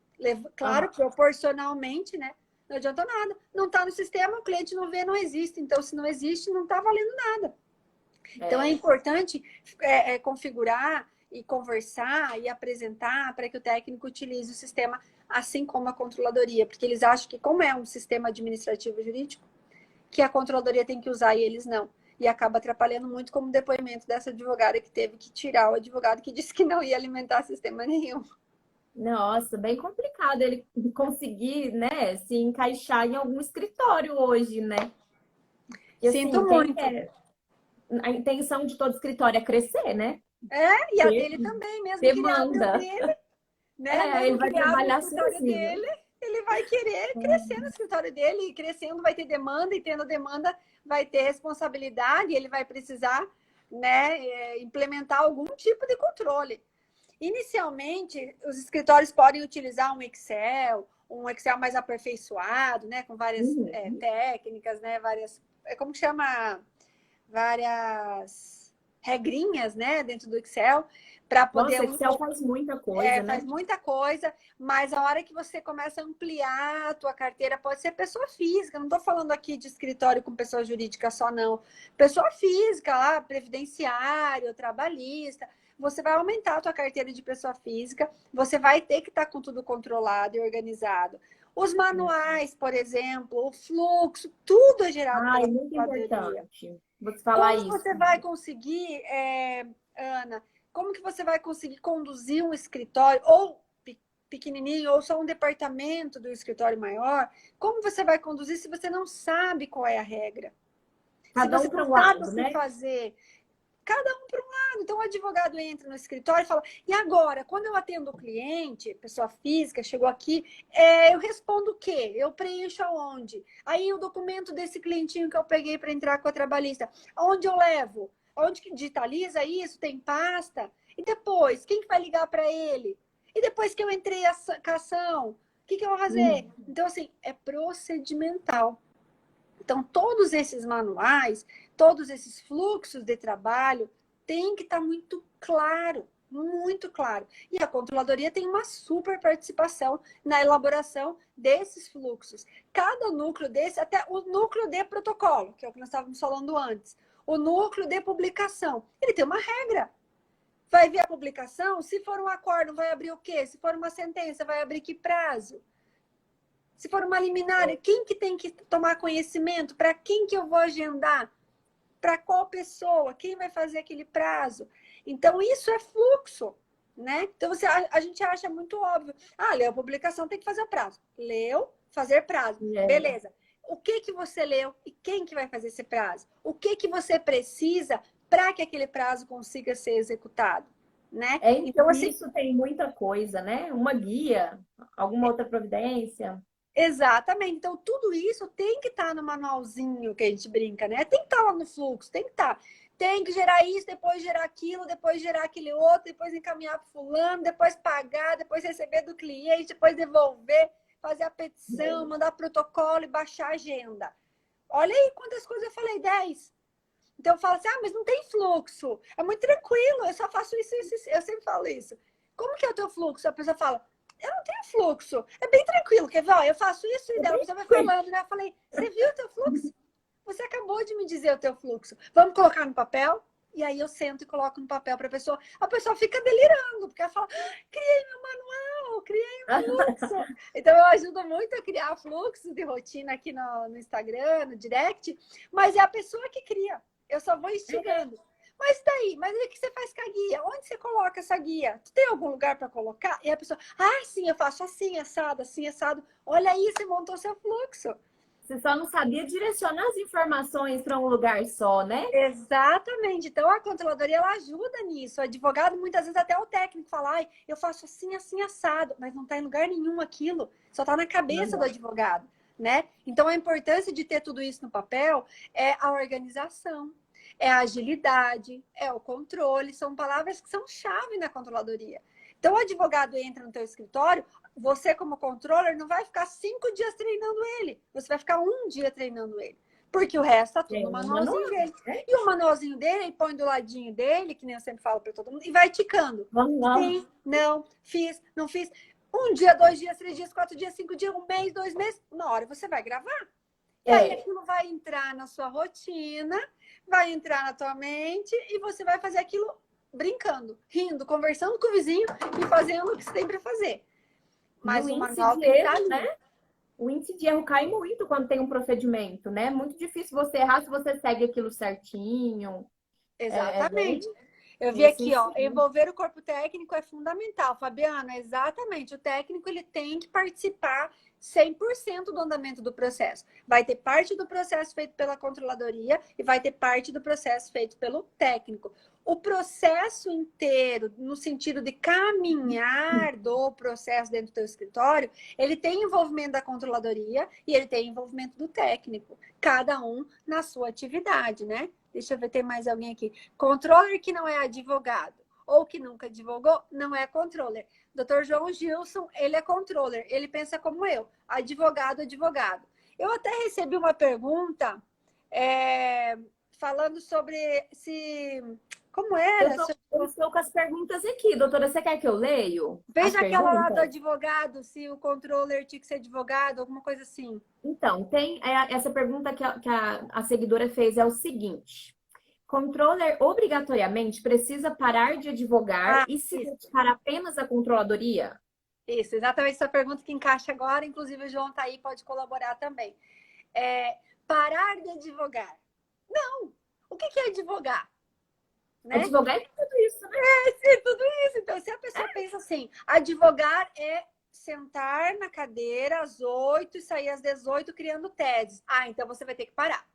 Claro, Aham. proporcionalmente, né? Não adiantou nada. Não está no sistema, o cliente não vê, não existe. Então, se não existe, não está valendo nada. Então, é É. importante configurar e conversar e apresentar para que o técnico utilize o sistema, assim como a controladoria, porque eles acham que, como é um sistema administrativo jurídico, que a controladoria tem que usar e eles não. E acaba atrapalhando muito, como o depoimento dessa advogada que teve que tirar o advogado que disse que não ia alimentar sistema nenhum. Nossa, bem complicado ele conseguir, né, se encaixar em algum escritório hoje, né? E Sinto assim, quem muito. quer, a intenção de todo escritório é crescer, né? E a Ter dele também, mesmo que ele abra o demanda. dele, né? É, ele Mesmo que vai ele abra o trabalhar escritório sozinho. dele, ele vai querer crescer no escritório dele, e crescendo vai ter demanda, e tendo demanda vai ter responsabilidade, e ele vai precisar, né, implementar algum tipo de controle. Inicialmente, os escritórios podem utilizar um Excel mais aperfeiçoado, né, com várias Uhum. técnicas, né, várias, como que chama? Várias regrinhas, né, dentro do Excel, para poder... Nossa, Excel faz muita coisa, né? Faz muita coisa, mas a hora que você começa a ampliar a tua carteira, pode ser pessoa física, não estou falando aqui de escritório com pessoa jurídica só, não. Pessoa física, lá, previdenciário, trabalhista, você vai aumentar a tua carteira de pessoa física, você vai ter que estar com tudo controlado e organizado. Os manuais, por exemplo, o fluxo, tudo é gerado pela muito controladoria. importante. Vou te falar Como isso. você vai conseguir, Ana, como que você vai conseguir conduzir um escritório, ou pequenininho, ou só um departamento do escritório maior? Como você vai conduzir se você não sabe qual é a regra? Cada Se um você para não um sabe lado, o né? que fazer, cada um para um lado. Então, o advogado entra no escritório e fala, e agora, quando eu atendo o cliente, pessoa física, chegou aqui, eu respondo o quê? Eu preencho aonde? Aí, o documento desse clientinho que eu peguei para entrar com a trabalhista, aonde eu levo? Onde que digitaliza isso? Tem pasta? E depois, quem que vai ligar para ele? E depois que eu entrei a ação, o que eu vou fazer? Então, assim, é procedimental. Então, todos esses manuais, todos esses fluxos de trabalho tem que estar muito claro, muito claro. E a controladoria tem uma super participação na elaboração desses fluxos. Cada núcleo desse, até o núcleo de protocolo, que é o que nós estávamos falando antes, o núcleo de publicação, ele tem uma regra. Vai ver a publicação, se for um acordo, vai abrir o quê? Se for uma sentença, vai abrir que prazo? Se for uma liminar, quem que tem que tomar conhecimento? Para quem que eu vou agendar? Para qual pessoa? Quem vai fazer aquele prazo? Então, isso é fluxo, né? Então, a gente acha muito óbvio. Leu a publicação, tem que fazer o prazo. Leu, fazer prazo. Beleza. O que que você leu e quem que vai fazer esse prazo? O que que você precisa para que aquele prazo consiga ser executado, né? Então, assim, isso tem muita coisa, né? Uma guia, alguma outra providência. Exatamente. Então, tudo isso tem que estar no manualzinho que a gente brinca, né? Tem que estar lá no fluxo, tem que estar. Tem que gerar isso, depois gerar aquilo, depois gerar aquele outro, depois encaminhar para fulano, depois pagar, depois receber do cliente, depois devolver, fazer a petição, mandar protocolo e baixar a agenda. Olha aí quantas coisas eu falei, 10. Então, eu falo assim, mas não tem fluxo. É muito tranquilo, eu só faço isso, isso, isso. Eu sempre falo isso. Como que é o teu fluxo? A pessoa fala, eu não tenho fluxo. É bem tranquilo, quer ver? Eu faço isso e dela, a pessoa vai falando, né? Eu falei, você viu o teu fluxo? Você acabou de me dizer o teu fluxo. Vamos colocar no papel? E aí eu sento e coloco no papel para a pessoa fica delirando, porque ela fala, criei meu manual, criei um fluxo. Então eu ajudo muito a criar fluxos de rotina aqui no Instagram, no direct, mas é a pessoa que cria. Eu só vou instigando. Mas daí, mas aí o que você faz com a guia? Onde você coloca essa guia? Tu tem algum lugar para colocar? E a pessoa, sim, eu faço assim, assado, assim, assado. Olha aí, você montou seu fluxo. Você só não sabia direcionar as informações para um lugar só, né? Exatamente. Então, a controladoria, ela ajuda nisso. O advogado, muitas vezes, até o técnico fala, eu faço assim, assim, assado. Mas não está em lugar nenhum aquilo. Só está na cabeça do advogado, né? Então, a importância de ter tudo isso no papel é a organização, é a agilidade, é o controle. São palavras que são chave na controladoria. Então, o advogado entra no teu escritório, você, como controller, não vai ficar 5 dias treinando ele. Você vai ficar 1 dia treinando ele. Porque o resto tá tudo no manualzinho dele. E o manualzinho dele, ele põe do ladinho dele, que nem eu sempre falo para todo mundo, e vai ticando. Sim, não, fiz, não fiz. 1 dia, 2 dias, 3 dias, 4 dias, 5 dias, 1 mês, 2 meses. Na hora você vai gravar. E aí aquilo vai entrar na sua rotina, vai entrar na tua mente e você vai fazer aquilo brincando, rindo, conversando com o vizinho e fazendo o que você tem para fazer. Mas o manual tem que estar ali, né? O índice de erro cai muito quando tem um procedimento, né? É muito difícil você errar se você segue aquilo certinho. Exatamente. Eu vi aqui, envolver o corpo técnico é fundamental. Fabiana, exatamente. O técnico, ele tem que participar 100% do andamento do processo. Vai ter parte do processo feito pela controladoria e vai ter parte do processo feito pelo técnico. O processo inteiro, no sentido de caminhar do processo dentro do teu escritório, ele tem envolvimento da controladoria e ele tem envolvimento do técnico. Cada um na sua atividade, né? Deixa eu ver, tem mais alguém aqui. Controller que não é advogado ou que nunca advogou, não é controller. Dr. João Gilson, ele é controller. Ele pensa como eu, advogado, advogado. Eu até recebi uma pergunta falando sobre se Como era? Eu estou com as perguntas aqui. Doutora, você quer que eu leio as Veja aquela lá do perguntas? advogado, se o controller tinha que ser advogado, alguma coisa assim. Então, tem essa pergunta que a seguidora fez é o seguinte. Controller obrigatoriamente precisa parar de advogar Ah, e se isso, dedicar apenas à controladoria? isso, exatamente essa pergunta que encaixa agora, inclusive o João tá aí, pode colaborar também. Parar de advogar. Não! O que é advogar? Né? Advogar é tudo isso, né? Tudo isso. Então, se a pessoa pensa assim, advogar é sentar na cadeira às 8 e sair às 18 criando teses. Ah, então você vai ter que parar.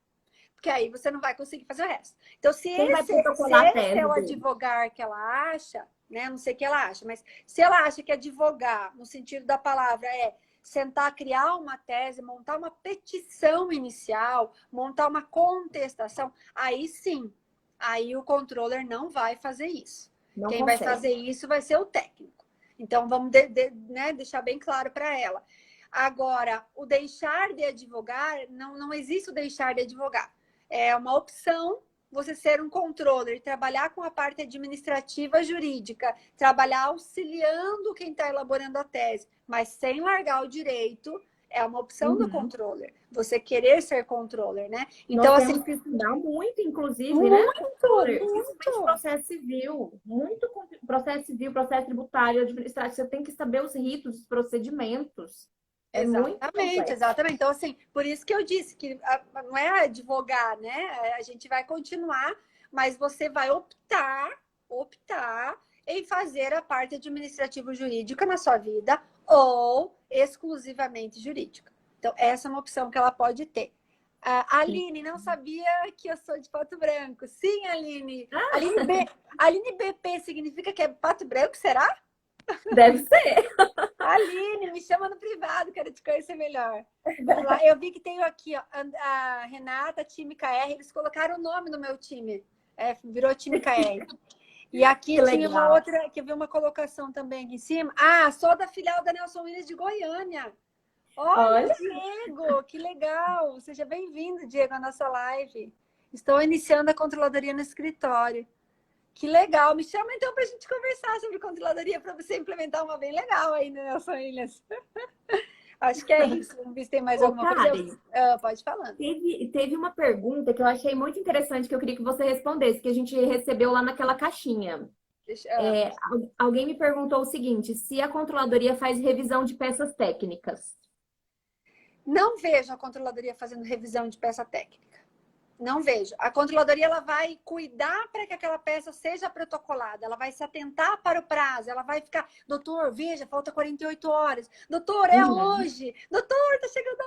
Porque aí você não vai conseguir fazer o resto. Então, se Quem vai esse protocolar a é tese o dele? advogar que ela acha, né? Não sei o que ela acha, mas se ela acha que advogar, no sentido da palavra, é sentar, criar uma tese, montar uma petição inicial, montar uma contestação, aí sim, aí o controller não vai fazer isso. Não Quem vai consegue. fazer isso vai ser o técnico. Então, vamos né, deixar bem claro para ela. Agora, o deixar de advogar, não existe o deixar de advogar. É uma opção você ser um controller, trabalhar com a parte administrativa jurídica, trabalhar auxiliando quem está elaborando a tese, mas sem largar o direito, é uma opção do Uhum. controller. Você querer ser controller, né? Nós Então, temos assim, que estudar muito, inclusive, né? muito, Controller, principalmente muito. processo civil. Muito processo civil, processo tributário, administrativo. Você tem que saber os ritos, os procedimentos. É muito Exatamente, complexo. exatamente. Então, assim, por isso que eu disse que não é advogar, né? A gente vai continuar, mas você vai optar em fazer a parte administrativo-jurídica na sua vida ou exclusivamente jurídica. Então, essa é uma opção que ela pode ter. A Aline, não sabia que eu sou de Pato Branco. Sim, Aline. Aline BP significa que é Pato Branco, será? Deve ser. Aline, me chama no privado, quero te conhecer melhor. Vamos lá, eu vi que tem aqui, ó, a Renata, time KR, eles colocaram o nome no meu time, virou time KR. E aqui Que tinha uma legal. outra, que eu vi uma colocação também aqui em cima. Ah, sou da filial da Nelson Williams de Goiânia. Olha, Olha, Diego, que legal. Seja bem-vindo, Diego, à nossa live. Estou iniciando a controladoria no escritório. Que legal. Me chama então para a gente conversar sobre controladoria para você implementar uma bem legal aí, né, Nelson Williams? Acho que é isso. Vamos ver se tem mais ô, alguma coisa. Karen, Pode falar. teve uma pergunta que eu achei muito interessante que eu queria que você respondesse, que a gente recebeu lá naquela caixinha. Alguém me perguntou o seguinte: se a controladoria faz revisão de peças técnicas. Não vejo a controladoria fazendo revisão de peça técnica. Não vejo. A controladoria ela vai cuidar para que aquela peça seja protocolada, ela vai se atentar para o prazo, ela vai ficar, doutor, veja, falta 48 horas. Doutor, é Uhum. hoje. Doutor, tá chegando a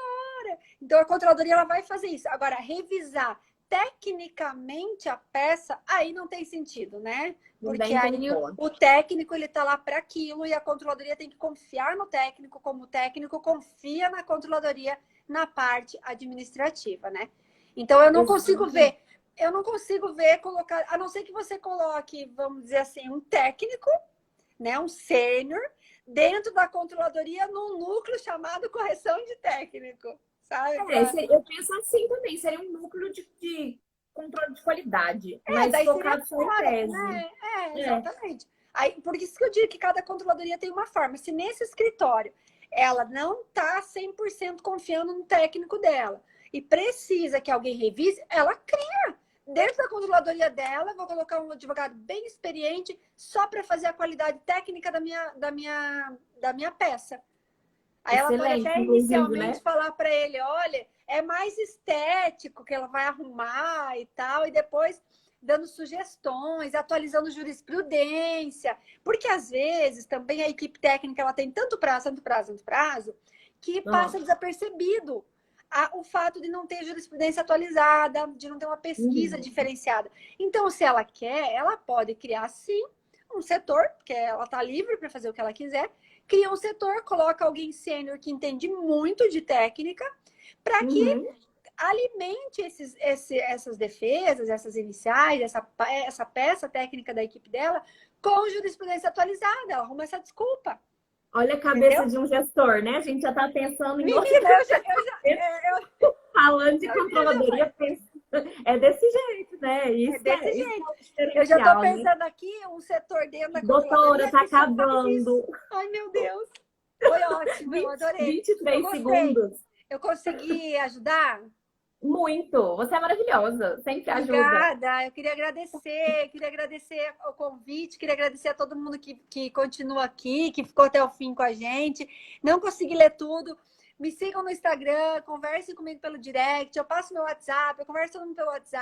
hora. Então a controladoria ela vai fazer isso. Agora, revisar tecnicamente a peça, aí não tem sentido, né? Não Porque tem aí como. o técnico ele tá lá para aquilo e a controladoria tem que confiar no técnico, como o técnico confia na controladoria na parte administrativa, né? Então Exatamente. eu não consigo ver colocar, a não ser que você coloque, vamos dizer assim, um técnico, né, um sênior, dentro da controladoria num núcleo chamado correção de técnico, sabe? Eu penso assim também, seria um núcleo de controle de qualidade, mas Daí seria focado só em fora, tese. né? É, Exatamente. Aí, por isso que eu digo que cada controladoria tem uma forma. Se nesse escritório ela não está 100% confiando no técnico dela e precisa que alguém revise, ela cria. Dentro da controladoria dela, eu vou colocar um advogado bem experiente só para fazer a qualidade técnica da minha peça. Aí ela pode excelente, até inclusive, inicialmente né? falar para ele, olha, é mais estético que ela vai arrumar e tal, e depois dando sugestões, atualizando jurisprudência, porque às vezes também a equipe técnica ela tem tanto prazo, que Ah, passa desapercebido o fato de não ter jurisprudência atualizada, de não ter uma pesquisa uhum, diferenciada. Então, se ela quer, ela pode criar sim um setor, porque ela está livre para fazer o que ela quiser, cria um setor, coloca alguém sênior que entende muito de técnica, para que uhum. alimente essas defesas, essas iniciais, essa peça técnica da equipe dela com jurisprudência atualizada. Ela arruma essa desculpa, Olha a cabeça entendeu? de um gestor, né? A gente já está pensando em outra Menina, coisa. Falando de eu controladoria, pensa. É desse jeito, né? Isso desse isso jeito. é um Eu já estou diferencial, né? pensando aqui, um setor dentro da Doutora, controladoria tá que só faz isso. acabando. Ai, meu Deus. Foi ótimo, eu 20, adorei. Eu 23 gostei. segundos. Eu consegui ajudar? Muito. Você é maravilhosa. Sempre ajuda. Obrigada, eu queria agradecer o convite, queria agradecer a todo mundo que continua aqui, que ficou até o fim com a gente. Não consegui ler tudo. Me sigam no Instagram, conversem comigo pelo direct, eu passo meu WhatsApp, eu converso todo mundo pelo WhatsApp.